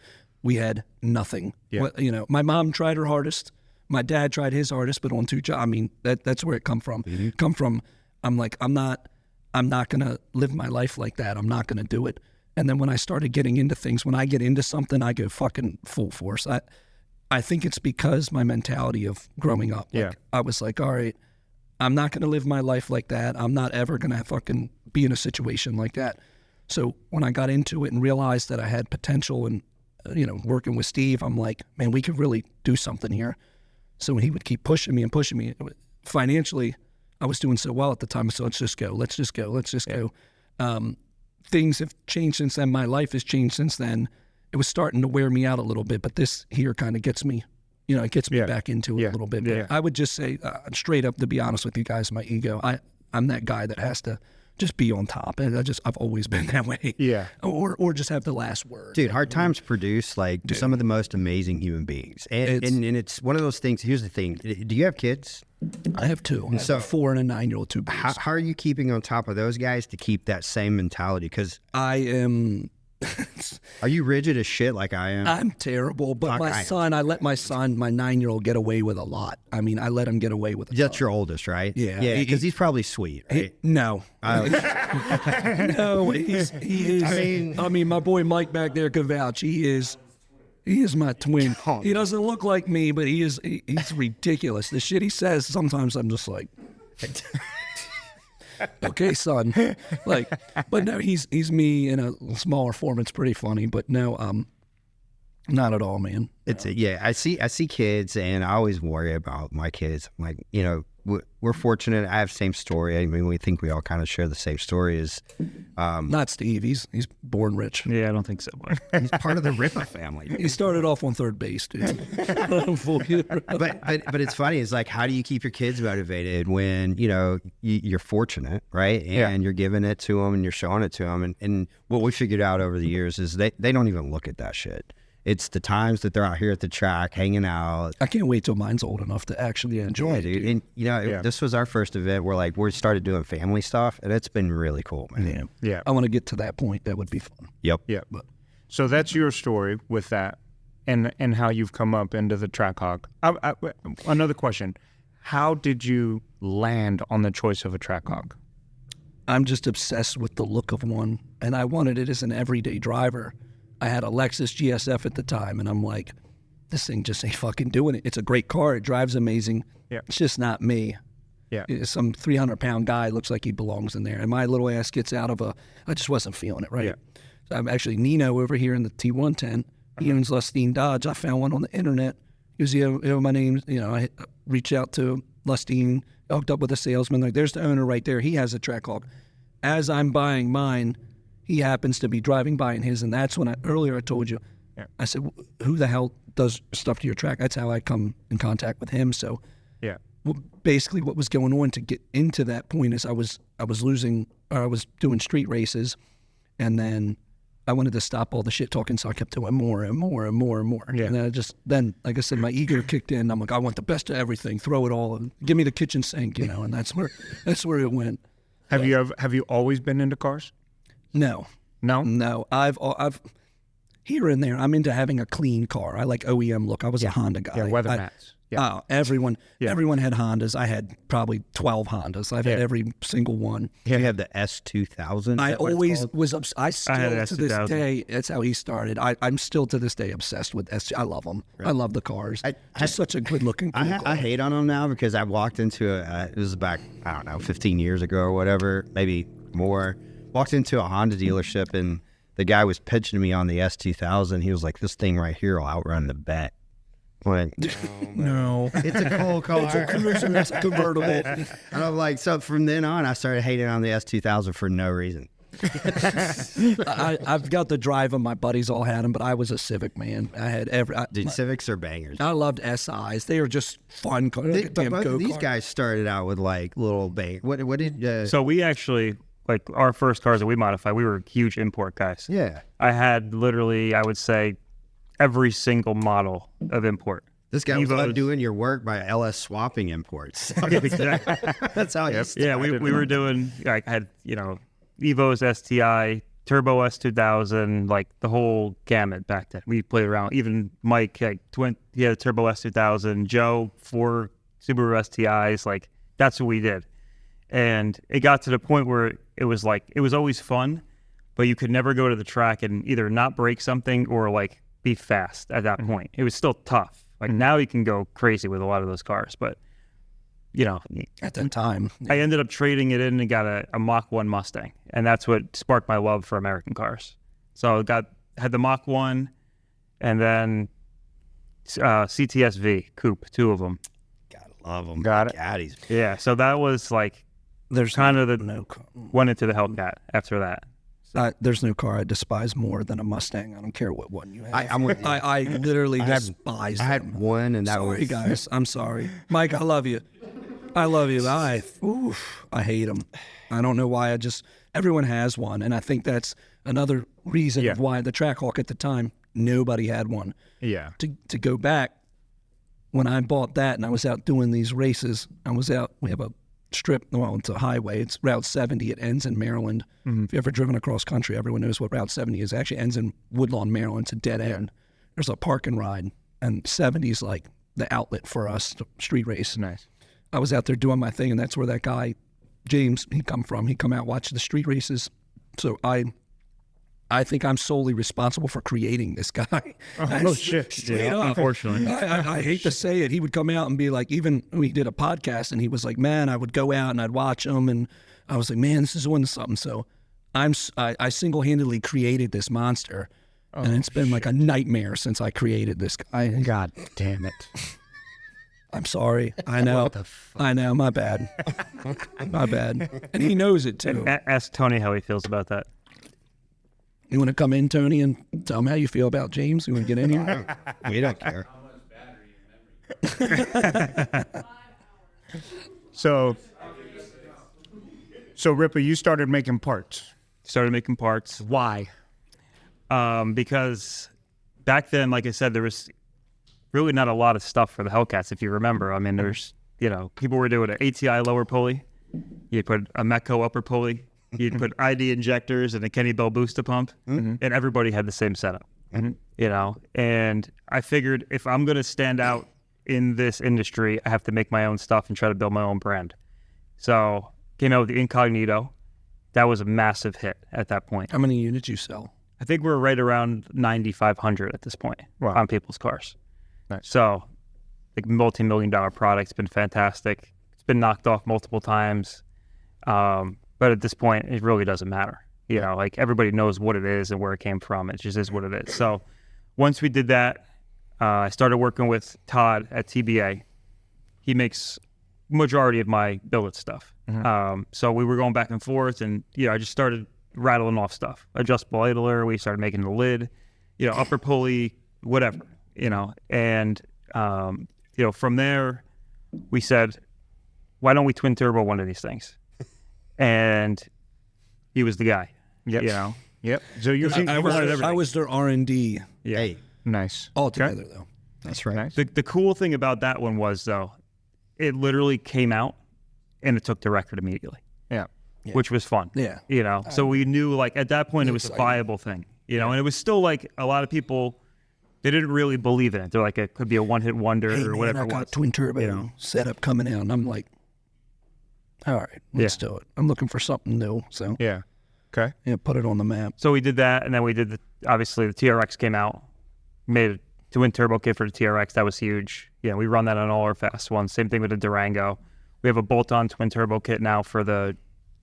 We had nothing. Yeah. My mom tried her hardest. My dad tried his hardest, but on 2 jobs. I mean, that's where it come from. Come from. I'm like, I'm not gonna live my life like that. I'm not gonna do it. And then when I started getting into things, when I get into something, I go fucking full force. I think it's because my mentality of growing up. Like, I was like, all right, I'm not gonna live my life like that. I'm not ever gonna fucking be in a situation like that. So when I got into it and realized that I had potential and working with Steve, I'm like, man, we could really do something here. So when he would keep pushing me, financially, I was doing so well at the time. So let's just go. Things have changed since then. My life has changed since then. It was starting to wear me out a little bit, but this here kind of gets me, it gets me back into it a little bit. But I would just say straight up, to be honest with you guys, my ego, I'm that guy that has to just be on top. And I've always been that way. Yeah. Or just have the last word. Dude, hard times produce some of the most amazing human beings. And it's one of those things. Here's the thing. Do you have kids? I have 2. I have a 4 and a 9-year-old, 2 boys. How are you keeping on top of those guys to keep that same mentality? Because I am... Are you rigid as shit like I am? I'm terrible, but I let my son, my 9-year-old, get away with a lot. I mean, I let him get away with a That's your oldest, right? Yeah. Yeah, because he's probably sweet, right? No. No, he is. I mean, my boy Mike back there could vouch. He is my twin. He doesn't look like me, but he's ridiculous. The shit he says, sometimes I'm just like... Okay, son. But no, he's me in a smaller form. It's pretty funny, but no, not at all, man. I see kids, and I always worry about my kids. I'm like, we're fortunate. I have the same story. I mean, we think we all kind of share the same story. Not Steve. He's born rich. Yeah, I don't think so. He's part of the Ripa family. He started off on third base, dude. but it's funny. It's like, how do you keep your kids motivated when you're fortunate, right? And you're giving it to them and you're showing it to them. And what we figured out over the years is they don't even look at that shit. It's the times that they're out here at the track hanging out. I can't wait till mine's old enough to actually enjoy it, dude. And this was our first event where we started doing family stuff, and it's been really cool, man. Yeah. I want to get to that point. That would be fun. Yep. Yeah. So that's your story with that, and how you've come up into the Trackhawk. Another question: how did you land on the choice of a Trackhawk? I'm just obsessed with the look of one, and I wanted it as an everyday driver. I had a Lexus GSF at the time, and I'm like, this thing just ain't fucking doing it. It's a great car. It drives amazing. Yeah. It's just not me. Yeah. Some 300-pound guy looks like he belongs in there, and my little ass gets out of I just wasn't feeling it, right? Yeah. So I'm actually Nino over here in the T110. He owns Lustine Dodge. I found one on the internet. He was, my name, I reached out to Lustine, hooked up with a salesman. Like, there's the owner right there. He has a Trackhawk. As I'm buying mine, he happens to be driving by in his, and that's when earlier I told you, I said, who the hell does stuff to your track? That's how I come in contact with him. So Yeah. basically what was going on to get into that point is I was doing street races, and then I wanted to stop all the shit talking, so I kept doing more and more and more and more. Yeah. And then like I said, my ego kicked in. I'm like, I want the best of everything. Throw it all. And give me the kitchen sink, and that's where it went. Have you always been into cars? No. No. I've here and there. I'm into having a clean car. I like OEM look. I was a Honda guy. Yeah, weather mats. Yeah. Everyone had Hondas. I had probably 12 Hondas. I've had every single one. You have the S2000. I always was I had still an to this S2000. day, that's how he started. I'm still to this day obsessed with S. I love them. I love the cars. Just such a good looking cool car. I hate on them now because I walked into it was back, I don't know, 15 years ago or whatever, maybe more. Walked into a Honda dealership and the guy was pitching me on the S2000. He was like, this thing right here will outrun the bet. Went, No. it's a cool car. It's a convertible. And I'm like, so from then on, I started hating on the S2000 for no reason. I've got the drive them. My buddies all had them, but I was a Civic man. I had Dude, Civics are bangers. I loved SIs. They were just fun cars. Like But damn both of these go-kart. guys started out with like little bang. What did? So we actually, like our first cars that we modified, we were huge import guys. Yeah. I had literally, I would say, every single model of import. This guy was Evos. doing your work by LS swapping imports. Exactly. That's how you started. Yeah, we were doing, like, I had, Evo's STI, Turbo S2000, like the whole gamut back then. We played around. Even Mike, he had a Turbo S2000, Joe, 4 Subaru STIs. Like, that's what we did. And it got to the point where it was always fun, but you could never go to the track and either not break something or like be fast at that point. It was still tough. Like now you can go crazy with a lot of those cars, but At that time. I ended up trading it in and got a Mach 1 Mustang, and that's what sparked my love for American cars. So had the Mach 1 and then CTSV coupe, 2 of them. Gotta love them. Got it. Gaddies. Yeah, so that was like There's kind of went into the Hellcat after that. there's no car I despise more than a Mustang. I don't care what one you have. I'm with you. I literally despise I had them. one, and that Sorry, was guys. I'm sorry. Mike, I love you. I love you. I hate them. I don't know why. Everyone has one. And I think that's another reason of why the Trackhawk at the time, nobody had one. Yeah. To go back, when I bought that and I was out doing these races, we have a strip, well, it's a highway. It's Route 70. It ends in Maryland. Mm-hmm. If you've ever driven across country, everyone knows what Route 70 is. It actually ends in Woodlawn, Maryland. It's a dead end. There's a park and ride, and 70 is like the outlet for us to street race. Nice. I was out there doing my thing, and that's where that guy, James, he come from. He come out, watch the street races. So I think I'm solely responsible for creating this guy. Oh, shit. Straight up. Unfortunately. I hate to say it. He would come out and be like, even we did a podcast, and he was like, man, I would go out and I'd watch him, and I was like, man, this is winning something. So I single-handedly created this monster, and it's been like a nightmare since I created this guy. God damn it. I'm sorry. I know. I know. My bad. My bad. And he knows it too. Ask Tony how he feels about that. You want to come in, Tony, and tell him how you feel about James? You want to get in here? we don't care. So Ripa, you started making parts. Started making parts. Why? Because back then, like I said, there was really not a lot of stuff for the Hellcats, if you remember. I mean, there's, people were doing an ATI lower pulley. You put a Metco upper pulley. You'd put ID injectors and a Kenny Bell booster pump, and everybody had the same setup, And I figured if I'm going to stand out in this industry, I have to make my own stuff and try to build my own brand. So came out with the Incognito. That was a massive hit at that point. How many units you sell? I think we're right around 9,500 at this point on people's cars. Nice. So, like multi-million-dollar product. It's been fantastic. It's been knocked off multiple times. But at this point, it really doesn't matter. Like everybody knows what it is and where it came from. It just is what it is. So once we did that, I started working with Todd at TBA. He makes majority of my billet stuff. So we were going back and forth, and I just started rattling off stuff. Adjustable idler, we started making the lid, upper pulley, whatever, and from there we said, why don't we twin turbo one of these things? And he was the guy. Yep. Yep. So you're I was their R&D. Yeah. Hey, nice. All together, though. that's right. Nice. The cool thing about that one was, though, it literally came out and it took the record immediately, Yeah. which was fun. Yeah. So we knew, like, at that point, it was a viable thing, and it was still, like, a lot of people, they didn't really believe in it. They're like, it could be a one-hit wonder or whatever I it got was. twin turbo setup coming out, and I'm like, all right, let's do it. I'm looking for something new, so Yeah. Okay. put it on the map. So we did that, and then we did, obviously, the TRX came out, made a twin turbo kit for the TRX. That was huge. We run that on all our fast ones. Same thing with the Durango. We have a bolt-on twin turbo kit now for the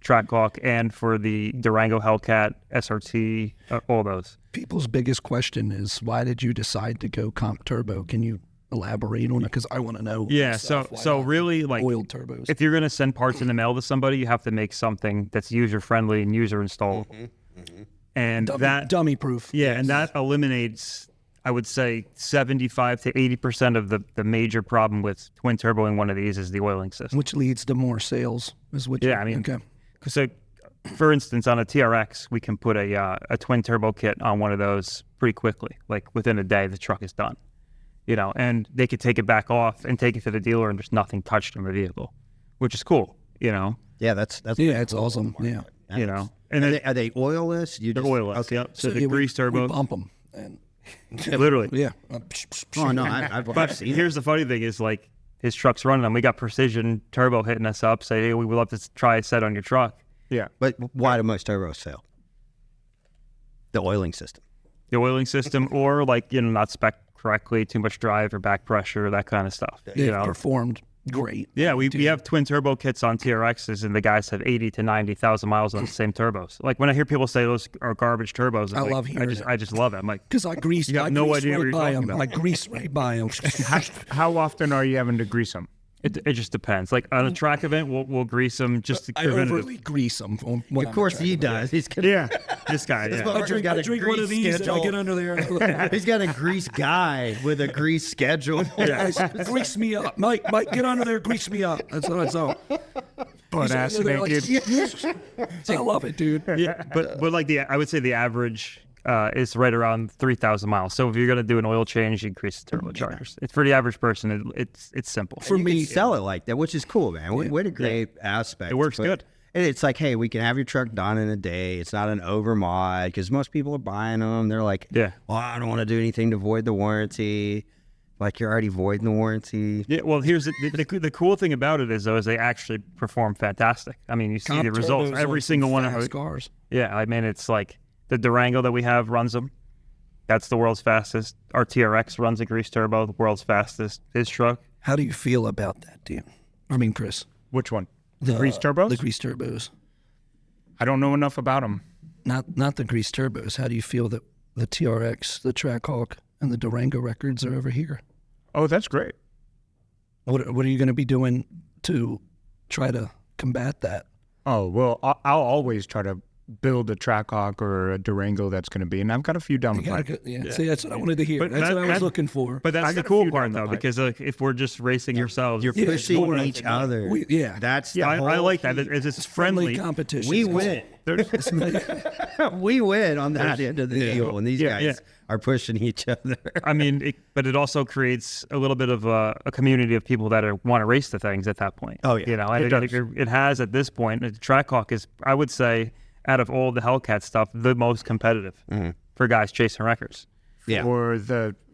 Trackhawk and for the Durango Hellcat, SRT, all those. People's biggest question is, why did you decide to go comp turbo? Can you elaborate on it? Because I want to know. Yeah, myself, why so not really, like, oiled turbos. if you're going to send parts in the mail to somebody, you have to make something that's user-friendly and user-installable. And dummy proof. and that eliminates, I would say, 75 to 80% of the major problem with twin turboing one of these is the oiling system. Which leads to more sales, is what Yeah, I mean, okay. So, for instance, on a TRX, we can put a twin turbo kit on one of those pretty quickly. Like, within a day, the truck is done. And they could take it back off and take it to the dealer, and there's nothing touched on the vehicle, which is cool. Yeah, that's It's awesome. Yeah. And Are they oilless? they're oilless. Okay. Yep. So the yeah, grease we turbo, bump them. And literally. yeah. Oh no, I've But seen here's the funny thing is, like, his truck's running them. We got Precision Turbo hitting us up, say, hey, we would love to try a set on your truck. Yeah. But why do most turbos fail? The oiling system. The oiling system, or, like, not spec correctly, too much drive or back pressure, that kind of stuff. They've performed great. Yeah, we have twin turbo kits on TRXs, and the guys have 80 to 90,000 miles on the same turbos. Like, when I hear people say those are garbage turbos, I love hearing it. I just love it. I'm like, Because I greased, You have I no greased idea what right you're by talking them. about. I greased right by them. How often are you having to grease them? it just depends. Like, on a track event, we'll grease them just to I prevent overly grease them. Of course he does. He's gonna, Yeah. this guy. Yeah. I drink one of these and I get under there. He's got a grease guy with a grease schedule. Guys, grease me up. Mike, get under there, grease me up. That's what I saw. Butt ass They're like, naked. I love it, dude. Yeah, but like I would say the average is right around 3,000 miles. So if you're gonna do an oil change, you increase the turbochargers. It's for the average person. It's simple. For me, Sell it like that, which is cool, man. What a great aspect. It works But- good. And it's like, hey, we can have your truck done in a day. It's not an over mod because most people are buying them. They're like, Yeah. well, I don't want to do anything to void the warranty. Like, you're already voiding the warranty. Yeah, well, here's the cool thing about it is they actually perform fantastic. I mean, you see comp the results. turbos Every on single one of fast them. cars. Yeah, I mean, it's like the Durango that we have runs them. That's the world's fastest. Our TRX runs a grease turbo, the world's fastest. His truck. How do you feel about that, Dan? I mean, Chris. Which one? The grease turbos? The grease turbos. I don't know enough about them. Not the grease turbos. How do you feel that the TRX, the Trackhawk, and the Durango records are over here? Oh, that's great. What are you going to be doing to try to combat that? Oh, well, I'll always try to build a Trackhawk or a Durango that's going to be, and I've got a few down the pipe. Yeah. See, that's what I wanted to hear. But That's what I was that- looking for. But that's I the got a cool few part, down the though, pipe. because if we're just racing ourselves, You're Yeah, pushing sure. each other. Yeah. That's the I whole like that. It's friendly. competition. We win. We win on that end of the deal when these guys are pushing each other. I mean, but it also creates a little bit of a community of people that want to race the things at that point. Oh, yeah. And it has at this point. Trackhawk is, I would say, out of all the Hellcat stuff, the most competitive for guys chasing records. Yeah.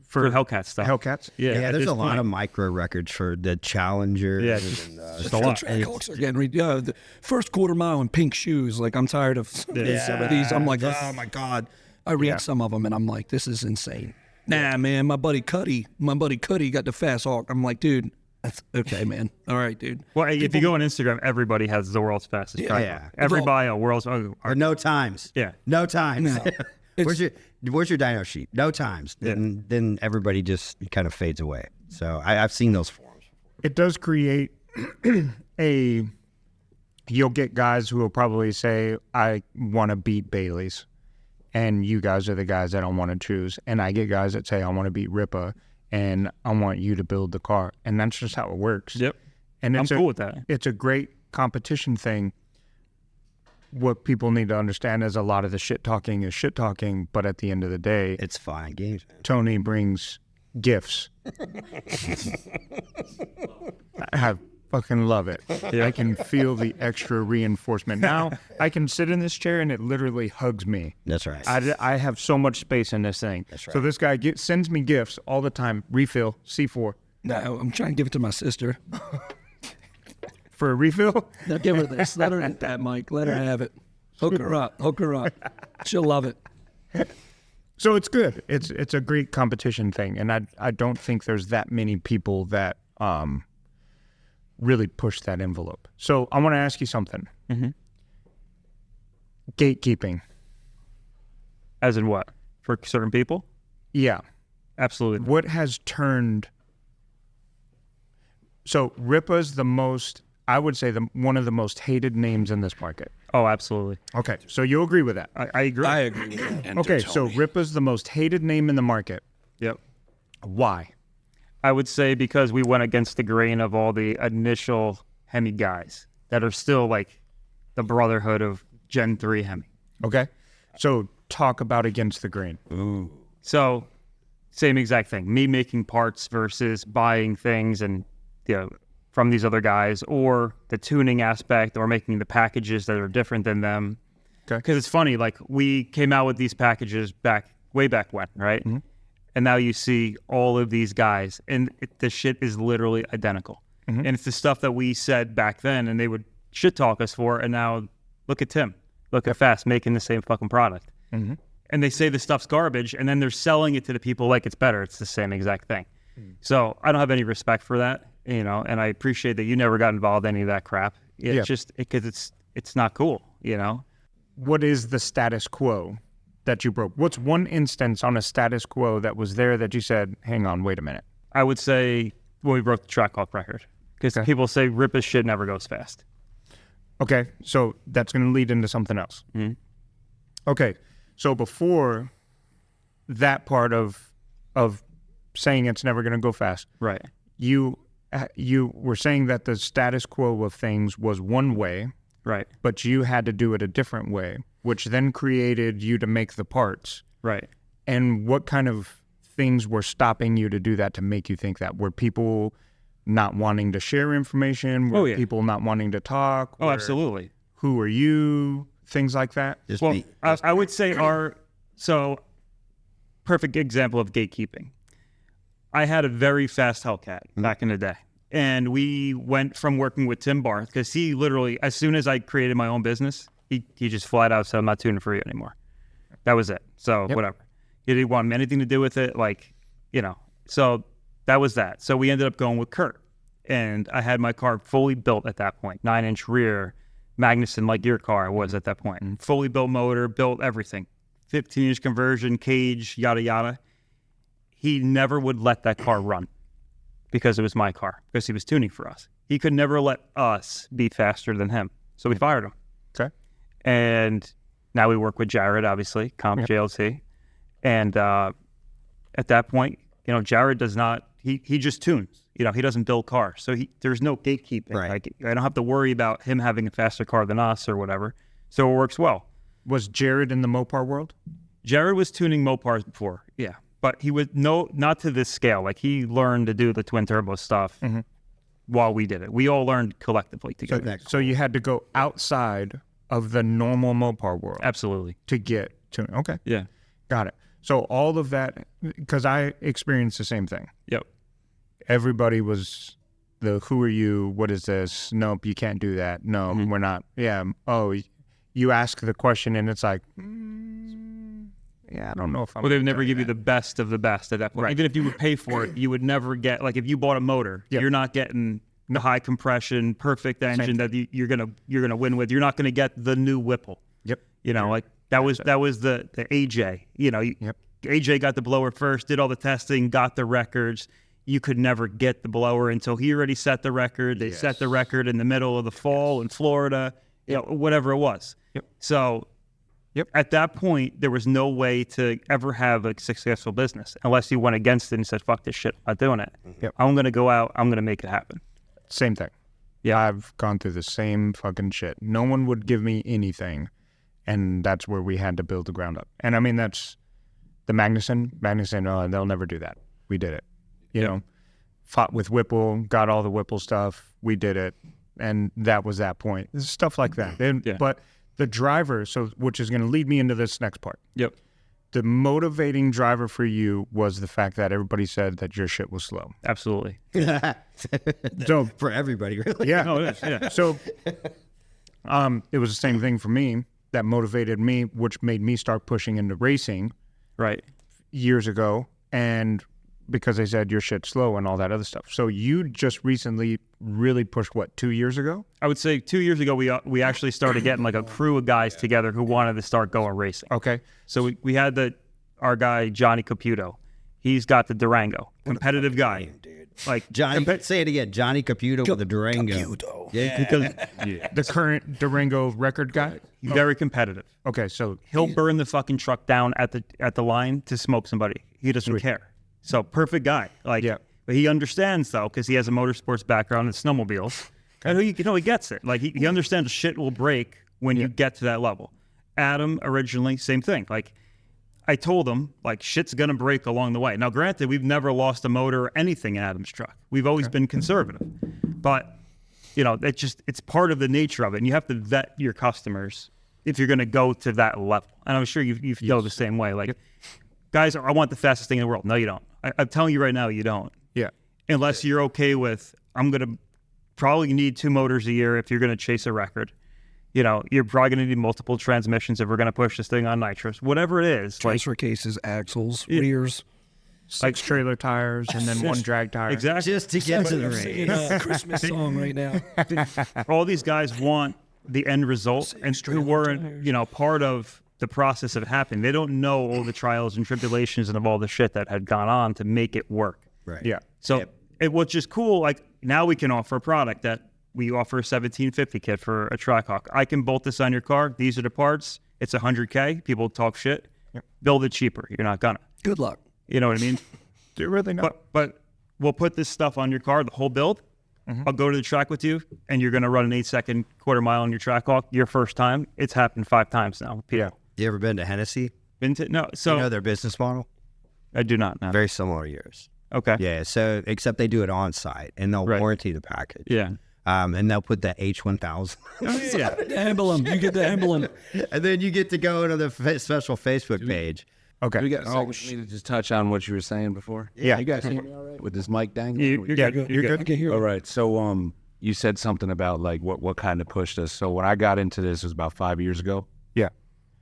For Hellcat stuff. Hellcats? Yeah, at there's this a lot point. of micro records for the Challenger. Yeah, and, just a lot. Trackhawks are getting the first quarter mile in pink shoes. Like, I'm tired of some of these. I'm like, oh my God. I read some of them and I'm like, this is insane. Nah, man, my buddy Cuddy got the fast hawk. I'm like, dude, that's okay, man. All right, dude. Well, if you go on Instagram, everybody has the world's fastest Trackhawk. Yeah. Every Well- bio, world's. Or no times. Yeah. No times. No. Where's your dyno sheet? No times. Then everybody just kind of fades away. So I've seen those forums. It does create a you'll get guys who will probably say, I want to beat Bailey's. And you guys are the guys that I want to choose. And I get guys that say, I want to beat Ripa. And I want you to build the car. And that's just how it works. Yep. And I'm cool with that. It's a great competition thing. What people need to understand is a lot of the shit talking is shit talking. But at the end of the day, It's fine games, man. Tony brings gifts. I fucking love it. I can feel the extra reinforcement. Now I can sit in this chair and it literally hugs me. That's right. I have so much space in this thing. That's right. So this guy sends me gifts all the time. Refill, C4. No, I'm trying to give it to my sister. For a refill? Now give her this. Let her eat that, Mike. Let her have it. Hook her up. Hook her up. She'll love it. So it's good. It's a great competition thing. And I don't think there's that many people that really push that envelope. So I want to ask you something. Mm-hmm. Gatekeeping. As in what? For certain people? Yeah. Absolutely. What has turned... So Ripa's the most, I would say, one of the most hated names in this market. Oh, absolutely. Okay, so you agree with that? I agree. I agree with that. And Okay, to so Tony. Ripa's the most hated name in the market. Yep. Why? I would say because we went against the grain of all the initial Hemi guys that are still like the brotherhood of Gen 3 Hemi. Okay, so talk about against the grain. Ooh. So same exact thing. Me making parts versus buying things and from these other guys, or the tuning aspect, or making the packages that are different than them. Okay. Because it's funny, like we came out with these packages way back when, right? Mm-hmm. And now you see all of these guys, and the shit is literally identical. Mm-hmm. And it's the stuff that we said back then, and they would shit talk us for. And now look at Tim, look at Fast making the same fucking product. Mm-hmm. And they say the stuff's garbage, and then they're selling it to the people like it's better. It's the same exact thing. So I don't have any respect for that, and I appreciate that you never got involved in any of that crap. It's just because it's not cool, What is the status quo that you broke? What's one instance on a status quo that was there that you said, hang on, wait a minute? I would say when we broke the Trackhawk record, because people say Ripa's shit never goes fast. Okay, so that's going to lead into something else. Mm-hmm. Okay, so before that part of saying it's never going to go fast, Right. you were saying that the status quo of things was one way, Right. but you had to do it a different way, which then created you to make the parts. Right. And what kind of things were stopping you to do that, to make you think that? Were people not wanting to share information? Were people not wanting to talk? Oh, absolutely. Who are you? Things like that? Well, I would say perfect example of gatekeeping. I had a very fast Hellcat back in the day. And we went from working with Tim Barth, because he literally, as soon as I created my own business, he just flat out said, I'm not tuning for you anymore. That was it. So whatever. He didn't want anything to do with it. So that was that. So we ended up going with Kurt. And I had my car fully built at that point, 9-inch rear, Magnuson, like your car was at that point. Fully built motor, built everything. 15-inch conversion, cage, yada, yada. He never would let that car run because it was my car, because he was tuning for us. He could never let us be faster than him. So we fired him. Okay. And now we work with Jared, obviously, Comp JLT. And at that point, Jared does not, he just tunes. He doesn't build cars. So there's no gatekeeping. Right. Like, I don't have to worry about him having a faster car than us or whatever. So it works well. Was Jared in the Mopar world? Jared was tuning Mopars before, yeah. But he was not to this scale. Like, he learned to do the twin turbo stuff while we did it. We all learned collectively together. So you had to go outside of the normal Mopar world. Absolutely. To get to, okay. Yeah. Got it. So all of that, because I experienced the same thing. Yep. Everybody was who are you? What is this? Nope, you can't do that. No, we're not. Yeah. Oh, you ask the question and it's like, yeah, I don't know if I'm. Well, they would never give you the best of the best at that point. Right. Even if you would pay for it, you would never get, like, if you bought a motor, you're not getting the high compression, perfect engine that you're gonna win with. You're not gonna get the new Whipple. Yep. Like that was the AJ. AJ got the blower first, did all the testing, got the records. you could never get the blower until he already set the record. They set the record in the middle of the fall in Florida, whatever it was. So at that point, there was no way to ever have a successful business unless you went against it and said, fuck this shit, I'm not doing it. I'm going to go out, I'm going to make it happen. Same thing. Yeah, I've gone through the same fucking shit. No one would give me anything, and that's where we had to build the ground up. And I mean, that's the Magnuson, oh, they'll never do that. We did it. You know, fought with Whipple, got all the Whipple stuff. We did it, and that was that point. Stuff like that. But the driver, which is going to lead me into this next part. The motivating driver for you was the fact that everybody said that your shit was slow. Absolutely. So for everybody, really. Yeah. No, it is. Yeah. So it was the same thing for me that motivated me, which made me start pushing into racing years ago. And because they said your shit's slow and all that other stuff. So you just recently really pushed, 2 years ago? I would say 2 years ago, we actually started getting like a crew of guys together who wanted to start going racing. Okay. So we had our guy, Johnny Caputo. He's got the Durango. Competitive guy. Like Johnny, say it again. Johnny Caputo with the Durango. Caputo. Yeah. Because The current Durango record guy? very competitive. Okay, so He'll burn the fucking truck down at the line to smoke somebody. He doesn't care. So perfect guy. But he understands though, because he has a motorsports background in snowmobiles. And he gets it. Like he understands shit will break when you get to that level. Adam originally, same thing. Like I told him, like shit's gonna break along the way. Now granted, we've never lost a motor or anything in Adam's truck. We've always been conservative. But it's part of the nature of it. And you have to vet your customers if you're gonna go to that level. And I'm sure you feel the same way. Like guys, I want the fastest thing in the world. No, you don't. I'm telling you right now, you don't. Yeah. Unless you're okay with, I'm going to probably need 2 motors a year if you're going to chase a record. You're probably going to need multiple transmissions if we're going to push this thing on nitrous. Whatever it is. Transfer cases, axles, rears. 6 trailer tires and then 1 drag tire. Exactly. Just to get to the race. Christmas song right now. All these guys want the end result, and who weren't, part of the process of it happening. They don't know all the trials and tribulations and of all the shit that had gone on to make it work. Right. Yeah. So it was just cool. Like now we can offer a product that we offer a 1750 kit for a Trackhawk. I can bolt this on your car. These are the parts. It's $100K. People talk shit. Build it cheaper. You're not gonna. Good luck. You know what I mean? Do really not. But we'll put this stuff on your car, the whole build. I'll go to the track with you, and you're gonna run an 8-second quarter mile on your Trackhawk. Your first time. It's happened 5 times now. Yeah. You ever been to Hennessy? No. So You know their business model? I do not know. Very similar to yours. Okay. Yeah. So except they do it on site and they'll warranty the package. Yeah. And they'll put the H1000. Yeah. The emblem. You get the emblem. And then you get to go into the special Facebook page. Okay. We got a second for me to just touch on what you were saying before. Yeah. You guys hear me all right with this mic dangling? You're good. You're good. I can hear All it. right. So you said something about like what kind of pushed us. So when I got into this, it was about 5 years ago. Yeah.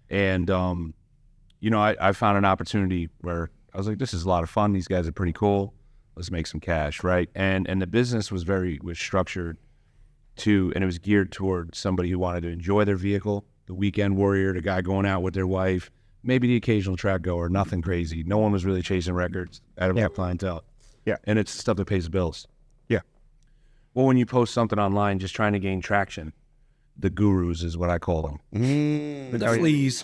And I found an opportunity where I was like, this is a lot of fun. These guys are pretty cool. Let's make some cash, right? And the business was structured and it was geared toward somebody who wanted to enjoy their vehicle, the weekend warrior, the guy going out with their wife, maybe the occasional track goer, nothing crazy. No one was really chasing records out of our clientele. Yeah. And it's stuff that pays the bills. Yeah. Well, when you post something online just trying to gain traction, the gurus is what I call them. The fleas.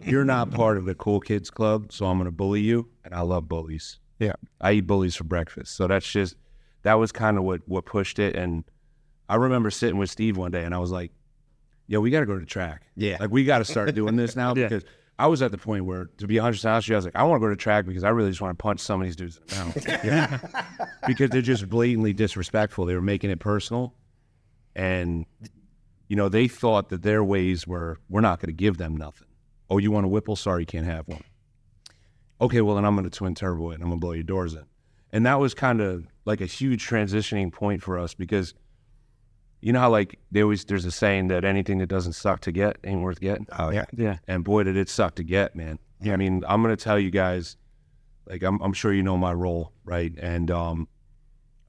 You're not part of the cool kids club, so I'm going to bully you, and I love bullies. Yeah. I eat bullies for breakfast. So that was kind of what pushed it. And I remember sitting with Steve one day, and I was like, yo, we got to go to the track. Yeah. Like, we got to start doing this now because I was at the point where, to be 100% honest with you, I was like, I want to go to the track because I really just want to punch some of these dudes in the mouth. Because they're just blatantly disrespectful. They were making it personal. And, they thought that their ways we're not going to give them nothing. Oh, you want a Whipple? Sorry, you can't have one. Okay, well, then I'm going to twin turbo it and I'm going to blow your doors in. And that was kind of like a huge transitioning point for us because you know how like there's a saying that anything that doesn't suck to get ain't worth getting? Oh, yeah. Yeah. And boy, did it suck to get, man. Yeah. I mean, I'm going to tell you guys, like, I'm sure you know my role, right? And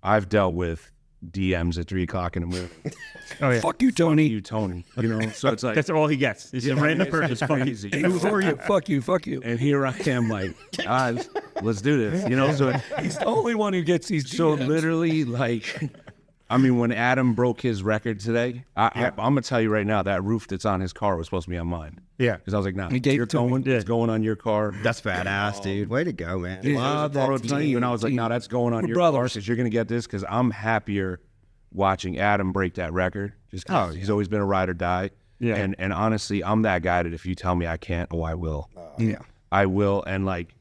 I've dealt with DMs at 3 o'clock in the morning. Oh yeah. Fuck you, Tony. You, Tony. So it's like, That's all he gets. It's a random person. it's crazy. Who are you? Fuck you. Fuck you. And here I am, like, let's do this. You know, so He's the only one who gets these. so DMs. literally, like, I mean, when Adam broke his record today, I'm gonna tell you right now that roof that's on his car was supposed to be on mine. Yeah. Because I was like, nah, He gave you're it to me. going, it's going on your car. That's badass, dude. Way to go, man. Love that team. And I was like, no, that's going on We're your car brothers. because you're gonna get this. Because I'm happier watching Adam break that record. Just 'cause he's always been a ride or die. Yeah. And honestly, I'm that guy that if you tell me I can't, I will. Yeah. I will. And like,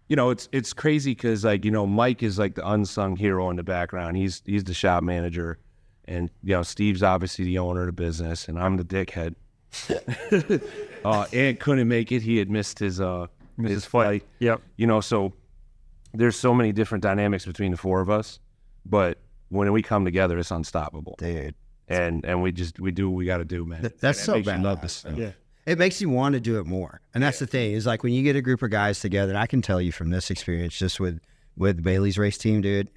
you know, it's crazy because like, you know, Mike is like the unsung hero in the background. He's the shop manager, and you know, Steve's obviously the owner of the business, and I'm the dickhead. Ant couldn't make it. He had missed his flight. Yep. You know, so there's so many different dynamics between the four of us, but when we come together, it's unstoppable. Dude. And we do what we got to do, man. That's so Makes you bad. love this stuff. Yeah. It makes you want to do it more. And that's the thing, is like when you get a group of guys together, and I can tell you from this experience just with Bailey's race team, dude,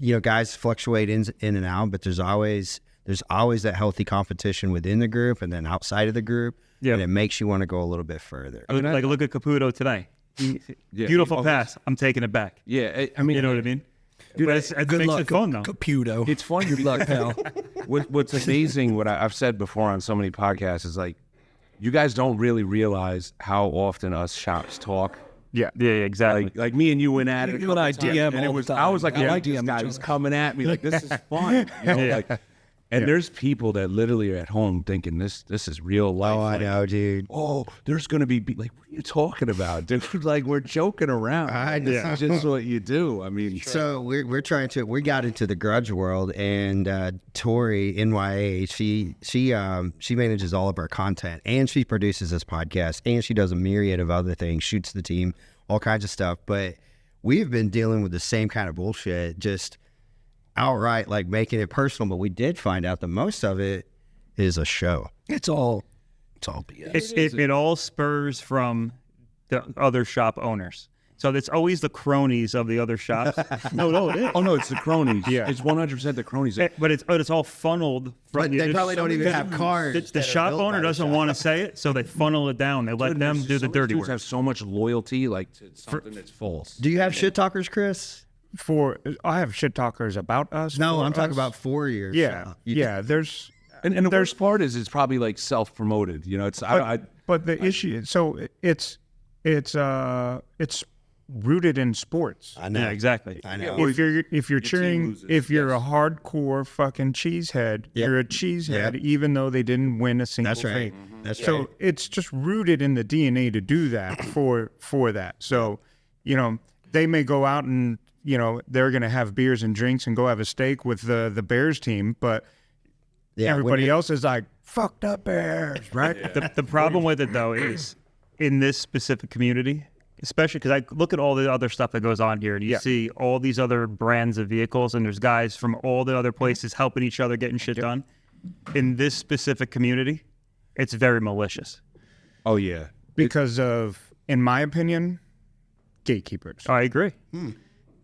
you know, guys fluctuate in and out, but there's always that healthy competition within the group and then outside of the group. Yeah. And it makes you want to go a little bit further. I mean, Like look at Caputo today. Beautiful pass. I'm taking it back. Yeah, I mean, You know what I mean? Dude, it makes it fun though. Caputo. it's funny. Good luck, pal. What's amazing, what I've said before on so many podcasts, is like, you guys don't really realize how often us shops talk. Yeah, exactly. Like me and you went at it. You and I DM and all it was, the I was like, time. I Yeah. like this DM guy each who's other. coming at me. Like, this is fun. You know, like, and there's people that literally are at home thinking this is real life. Oh, I Like, know, dude. oh, there's going to be like, what are you talking about, dude? Like, we're joking around. I know. This is just what you do. I mean, So we got into the grudge world, and Tori NYA, she manages all of our content, and she produces this podcast, and she does a myriad of other things, shoots the team, all kinds of stuff. But we've been dealing with the same kind of bullshit, just outright like making it personal. But we did find out that most of it is a show. It's all BS. It all spurs from the other shop owners. So it's always the cronies of the other shops. No, it is. oh no, it's the cronies. Yeah. It's 100% the cronies. But it's all funneled from But the they probably don't even have cars. The shop owner doesn't want to say it, so they funnel it down. They let them do the dirty Dudes work. have so much loyalty, like to something that's false. Do you have shit talkers, Chris? I have shit talkers about us. No, for I'm talking us. about 4 years. Yeah, yeah. There's And the worst part is it's probably like self-promoted. You know, it's but the issue. So it's rooted in sports. I know. Yeah, exactly. I know. If you're cheering, loses, if you're a hardcore fucking cheesehead, you're a cheesehead, even though they didn't win a single That's right. thing. That's So right. it's just rooted in the DNA to do that for that. So, you know, they may go out and, you know, they're going to have beers and drinks and go have a steak with the Bears team, but Yeah, everybody else is like, fucked up Bears, right? The problem with it though is in this specific community, especially because I look at all the other stuff that goes on here, and you see all these other brands of vehicles, and there's guys from all the other places helping each other, getting shit done. In this specific community, it's very malicious. oh yeah. Because of, in my opinion, gatekeepers. I agree.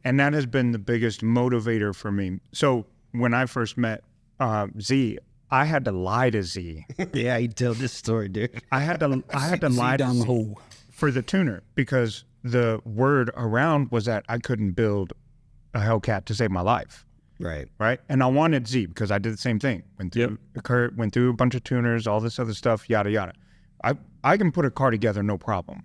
And that has been the biggest motivator for me. So when I first met Z, I had to lie to Z. Yeah, he told this story, dude. I had to lie to down the Z hole. for the tuner because the word around was that I couldn't build a Hellcat to save my life. Right. Right. And I wanted Z because I did the same thing. Went through a bunch of tuners, all this other stuff, yada, yada. I can put a car together, no problem.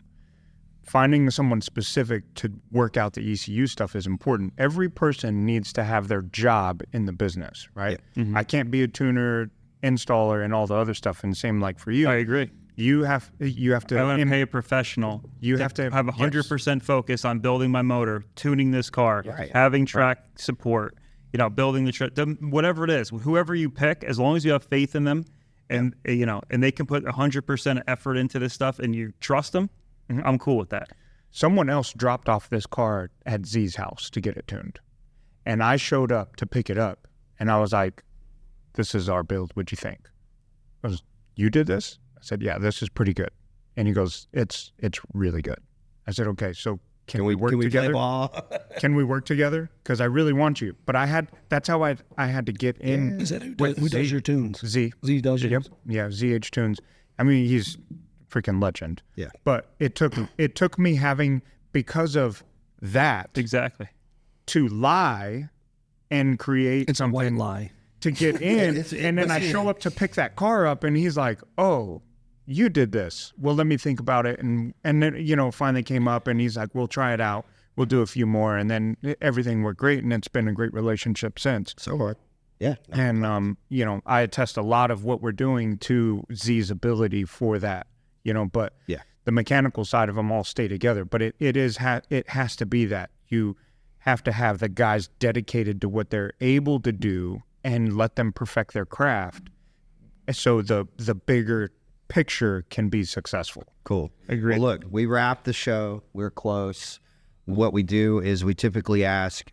Finding someone specific to work out the ECU stuff is important. Every person needs to have their job in the business, right? I can't be a tuner, installer, and all the other stuff. And same like for you. I agree. You have to. I want to pay a professional. You have to have 100% focus on building my motor, tuning this car, Right. having track support, you know, building whatever it is, whoever you pick, as long as you have faith in them, and you know, and they can put 100% effort into this stuff, and you trust them. I'm cool with that. Someone else dropped off this car at Z's house to get it tuned, and I showed up to pick it up, and I was like, "This is our build. What'd you think?" I was, "You did this?" I said, "Yeah, this is pretty good." And he goes, "It's really good." I said, "Okay, so can we work Can we together? play ball? Can we work together? Because I really want you." But that's how I had to get in. Is that who does your tunes? Z. Z does your Yep. Yeah, ZH Tunes. I mean, he's freaking legend. Yeah. But it took me having, because of that Exactly. to lie and create It's a white something lie. to get in. And then I show up to pick that car up and he's like, oh, you did this. Well, let me think about it. And then, you know, finally came up and he's like, we'll try it out. We'll do a few more. And then everything worked great. And it's been a great relationship since. So hard. Yeah. And, you know, I attest a lot of what we're doing to Z's ability for that, you know, but the mechanical side of them all stay together. But it has to be that you have to have the guys dedicated to what they're able to do and let them perfect their craft so the bigger picture can be successful. Cool. Agreed. Well, look, we wrapped the show. We're close. What we do is we typically ask,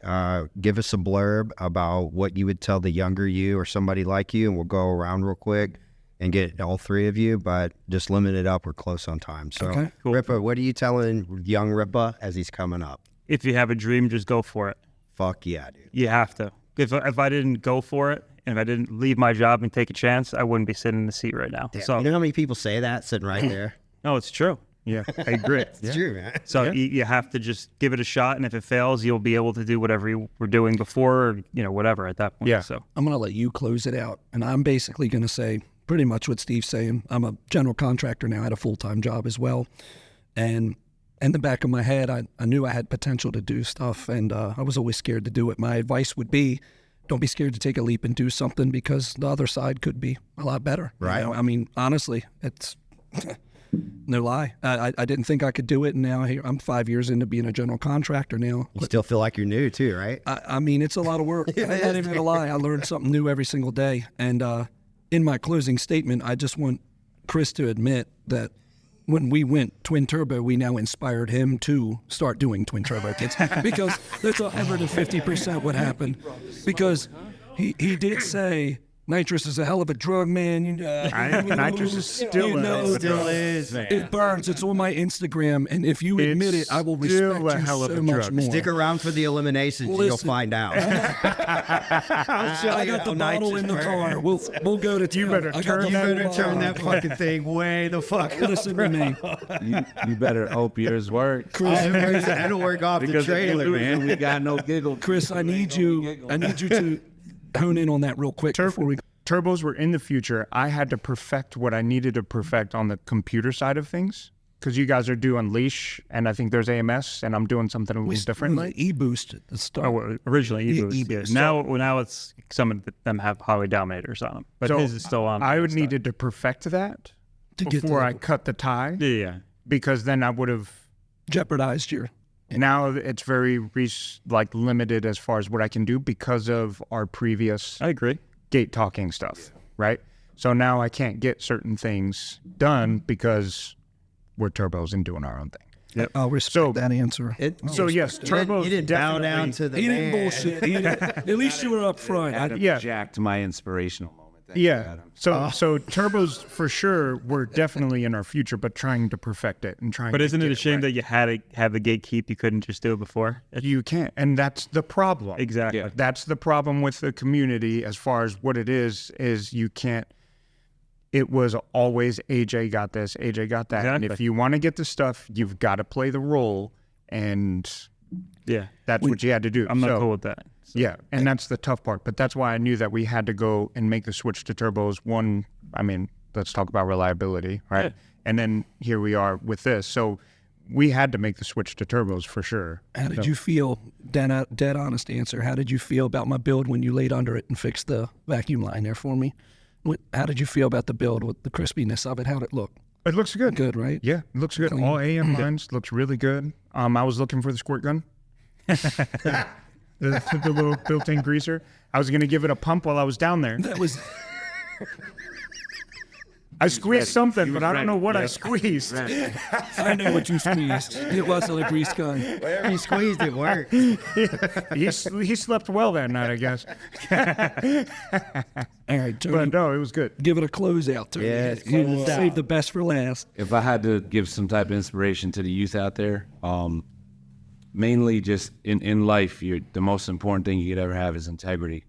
give us a blurb about what you would tell the younger you or somebody like you, and we'll go around real quick and get all three of you, but just limit it up. We're close on time. So, Okay, cool. Ripa, what are you telling young Ripa as he's coming up? If you have a dream, just go for it. Fuck yeah, dude. You have to. If I didn't go for it, and if I didn't leave my job and take a chance, I wouldn't be sitting in the seat right now. Damn, So you know how many people say that sitting right there? no, it's true. Yeah, I agree. It's true, man. So you have to just give it a shot, and if it fails, you'll be able to do whatever you were doing before, or, you know, whatever at that point. Yeah. So I'm going to let you close it out. And I'm basically going to say pretty much what Steve's saying. I'm a general contractor now. I had a full-time job as well. And in the back of my head, I knew I had potential to do stuff, and I was always scared to do it. My advice would be, don't be scared to take a leap and do something, because the other side could be a lot better. Right. You know? I mean, honestly, it's no lie. I didn't think I could do it, and now here I'm 5 years into being a general contractor now. You still feel like you're new too, right? I mean, it's a lot of work. I'm not even gonna lie. I learned something new every single day. And in my closing statement, I just want Chris to admit that when we went twin turbo, we now inspired him to start doing twin turbo kits, because that's 150% what happened. Because he did say, nitrous is a hell of a drug, man. Nitrous is still is, man. It burns. It's on my Instagram, and if you admit it, I will still respect a you hell of so a much drug. more. Stick around for the eliminations, and you'll Listen. find out. I got the bottle in the car. We'll go to. You better I got turn the that- full better bottle turn in that the car. fucking thing way the fuck up. Listen to me, You better hope yours works. Chris. That'll work off the Because if you trailer, lose, man. we got no giggle. Chris, I need you to hone in on that real quick before we. Turbos were in the future. I had to perfect what I needed to perfect on the computer side of things, because you guys are doing leash, and I think there's AMS, and I'm doing something a little differently. E-boost at the start. oh, well, originally e-boost. E-boost. Yeah. Now it's some of them have highway dominators on them, but So his is still on. I would needed to perfect that To get before to I cut the tie, Yeah. because then I would have. jeopardized your. Now it's very limited as far as what I can do because of our previous I agree. gate talking stuff, right? So now I can't get certain things done because we're turbos and doing our own thing. I'll respect So- that answer. So yes, turbos. You didn't bow definitely- down to the He didn't man. bullshit. At least you were up front. Adam yeah. jacked my inspirational moment. Thank Yeah. you, Adam. So turbos for sure were definitely in our future, but trying to perfect it and trying. But to isn't it get a shame right. that you had to have the gatekeep? You couldn't just do it before. You can't, and that's the problem. Exactly. Yeah. That's the problem with the community as far as what it is you can't. It was always AJ got this, AJ got that. And if Exactly. you want to get the stuff, you've got to play the role, and Yeah. that's what you had to do. I'm not So, cool with that. So, Yeah, and that's the tough part. But that's why I knew that we had to go and make the switch to turbos. One, I mean, let's talk about reliability, right? Yeah. And then here we are with this. So we had to make the switch to turbos for sure. How did you feel? Dead honest answer. How did you feel about my build when you laid under it and fixed the vacuum line there for me? How did you feel about the build with the crispiness of it? How'd it look? It looks good. Good, right? Yeah, it looks good. Clean. All AM lines looks really good. I was looking for the squirt gun. the little built-in greaser. I was going to give it a pump while I was down there. That was. I squeezed something, but I don't know what I squeezed. I know what you squeezed. It wasn't a grease gun. Whatever you squeezed, it worked. He slept well that night, I guess. All right, Tony, But no, it was good. give it a closeout, Tony. Yes, You close save out. the best for last. If I had to give some type of inspiration to the youth out there, mainly just in life, the most important thing you could ever have is integrity.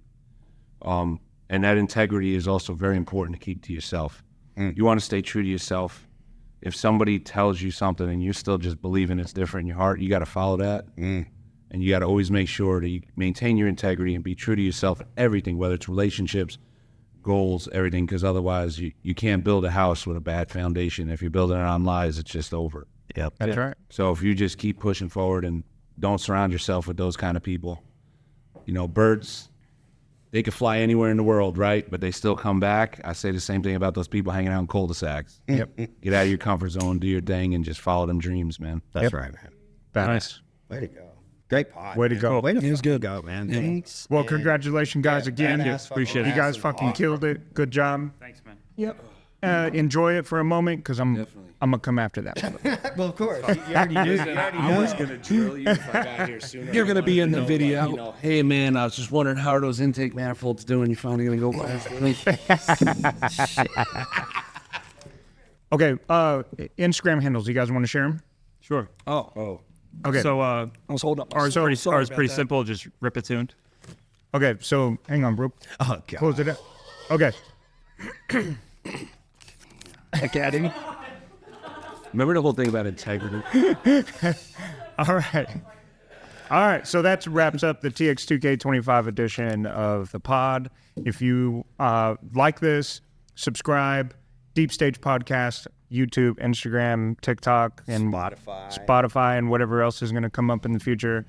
And that integrity is also very important to keep to yourself. You want to stay true to yourself. if somebody tells you something and you're still just believing it's different in your heart, you got to follow that. And you got to always make sure that you maintain your integrity and be true to yourself in everything, whether it's relationships, goals, everything, because otherwise you can't build a house with a bad foundation. If you're building it on lies, it's just over. Yep. That's right. So if you just keep pushing forward and don't surround yourself with those kind of people, you know, birds, they could fly anywhere in the world, right? But they still come back. I say the same thing about those people hanging out in cul-de-sacs. Yep. Get out of your comfort zone, do your thing, and just follow them dreams, man. That's right, man. Nice. Way to go. Great pod. Way to go. Way to It was good. go, man. Yeah. Thanks. Well, congratulations, guys, again. Appreciate You it. guys fucking killed it. Good job. Thanks, man. Yep. Enjoy it for a moment, because I'm gonna come after that. Well, of course. You already knew. I was going to drill you if I got here sooner. You're gonna be in the video. You know, hey man, I was just wondering how are those intake manifolds doing? You finally gonna go Okay. Instagram handles. You guys want to share them? Sure. Oh, Okay. So I was holding up. ours Sorry is pretty, ours about pretty that. simple. Just Ripatuned. Okay. So hang on, bro. Oh, God. Close it up. Okay. Academy. Remember the whole thing about integrity? All right. All right. So that wraps up the TX2K25 edition of the pod. If you like this, subscribe. Deep Stage Podcast, YouTube, Instagram, TikTok, and Spotify, and whatever else is going to come up in the future.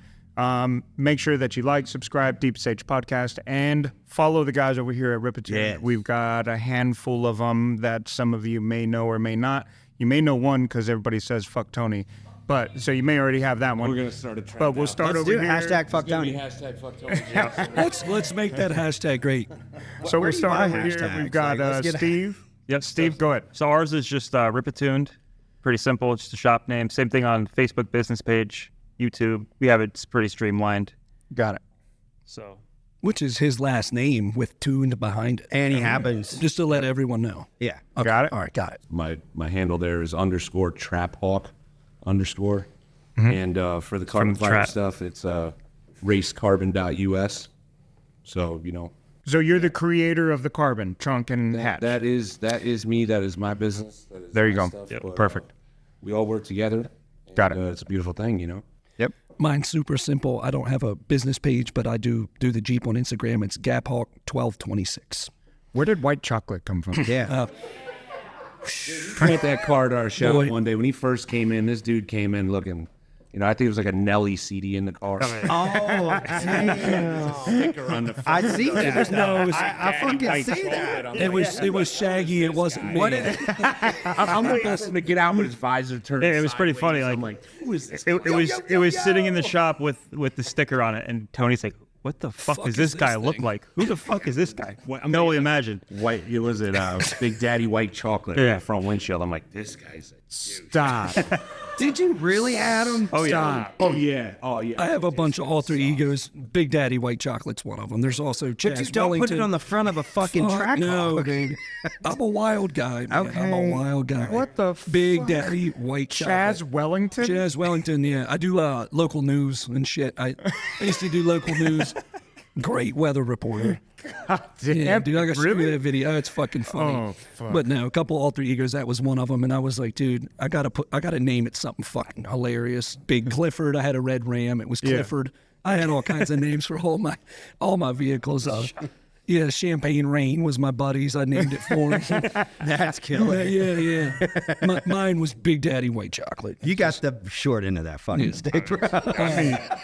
Make sure that you like, subscribe, Deep Stage Podcast, and follow the guys over here at Ripatuned. Yes. We've got a handful of them that some of you may know or may not. You may know one because everybody says fuck Tony, but so you may already have that one. We're going to start a trend. But we'll start Let's over do it. here. Hashtag fuck Tony. Hashtag fuck Tony. Let's make that hashtag great. So Where we'll do you start buy over here. hashtags? We've got Like, let's get a- Steve. Yep. Steve, go ahead. So ours is just Ripatuned. Pretty simple. It's just a shop name. Same thing on Facebook business page, YouTube. We have it's pretty streamlined. Got it. So Which is his last name with tuned behind it. And he happens. Just to let everyone know. Yeah. Okay. Got it. All right, got it. My handle there is _Trackhawk _. And for the carbon fiber trap. stuff, it's racecarbon.us. So, you know, So you're the creator of the carbon trunk and hat. that is me. That is my business. That is There you my go. stuff, Yep, but, perfect. we all work together. Got it. It's a beautiful thing, you know. Yep. Mine's super simple. I don't have a business page, but I do the Jeep on Instagram. It's GapHawk1226. Where did white chocolate come from? Yeah. At that car at our show Boy. one day when he first came in, this dude came in looking, you know, I think it was like a Nelly CD in the car. Oh, Sticker on the front. I see that. No, I fucking see that. It was Shaggy. It wasn't me. I'm waiting for him to get out, but his visor turned. it was pretty sideways. funny. I'm like, who is this? It was sitting in the shop with the sticker on it, and Tony's like, "What the fuck Fuck does this is guy this look thing?" like? Who the fuck is this guy?" I can only imagine. White. It was it Big Daddy white chocolate on Yeah. the front windshield. I'm like, this guy's. Stop. Did you really add him? Oh yeah. Oh yeah. Oh yeah. I have a bunch of alter egos. Big Daddy White Chocolate's one of them. There's also But Chaz you don't put Wellington. it on the front of a fucking Fuck track. no, Hawk. dude. I'm a wild guy, man. I'm a wild guy. What the Big fuck? Daddy White Chaz Chocolate. Wellington? Chaz Wellington, yeah. I do local news and shit. I used to do local news. Great weather reporter. Yeah, dude, I got to show you that video. It's fucking funny. Oh, fuck. But no, a couple alter egos. That was one of them, and I was like, dude, I gotta name it something fucking hilarious. Big Clifford. I had a red Ram. It was Yeah. Clifford. I had all kinds of names for all my vehicles. Yeah, Champagne Rain was my buddies. I named it for him. That's killer. Yeah. Mine was Big Daddy White Chocolate. You got the short end of that fucking stick, bro.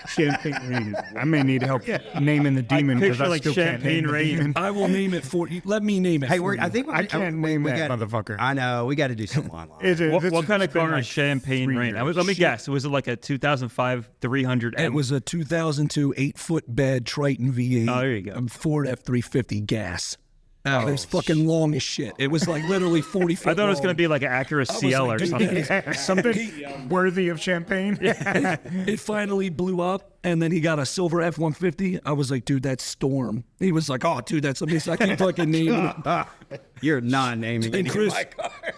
Champagne Rain. I may need help naming the demon because picture I like still can't Champagne name the Rain. demon. I will name it for you. Let me name it. Hey, for you. I think I can't name we that gotta- motherfucker. I know. We got to do something online. What kind of car is Champagne 3 Rain? years. Let me guess. Was it like a 2005 300? It was a 2002 8-foot bed Triton V8. Oh, there you go. Ford F350 gas. It was fucking long as shit. It was like literally 40 feet I thought it was long. going to be like an Acura CL or dude, something. Something worthy of champagne. It finally blew up, and then he got a silver F-150. I was like, dude, that's Storm. He was like, oh, dude, that's amazing. I can't fucking name it. You're non-naming And it. Chris,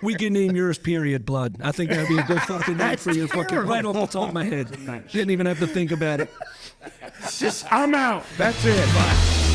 we can name yours Period Blood. I think that'd be a good fucking name for your fucking right off the top of my head. Didn't even have to think about it. I'm out. That's it. Bye.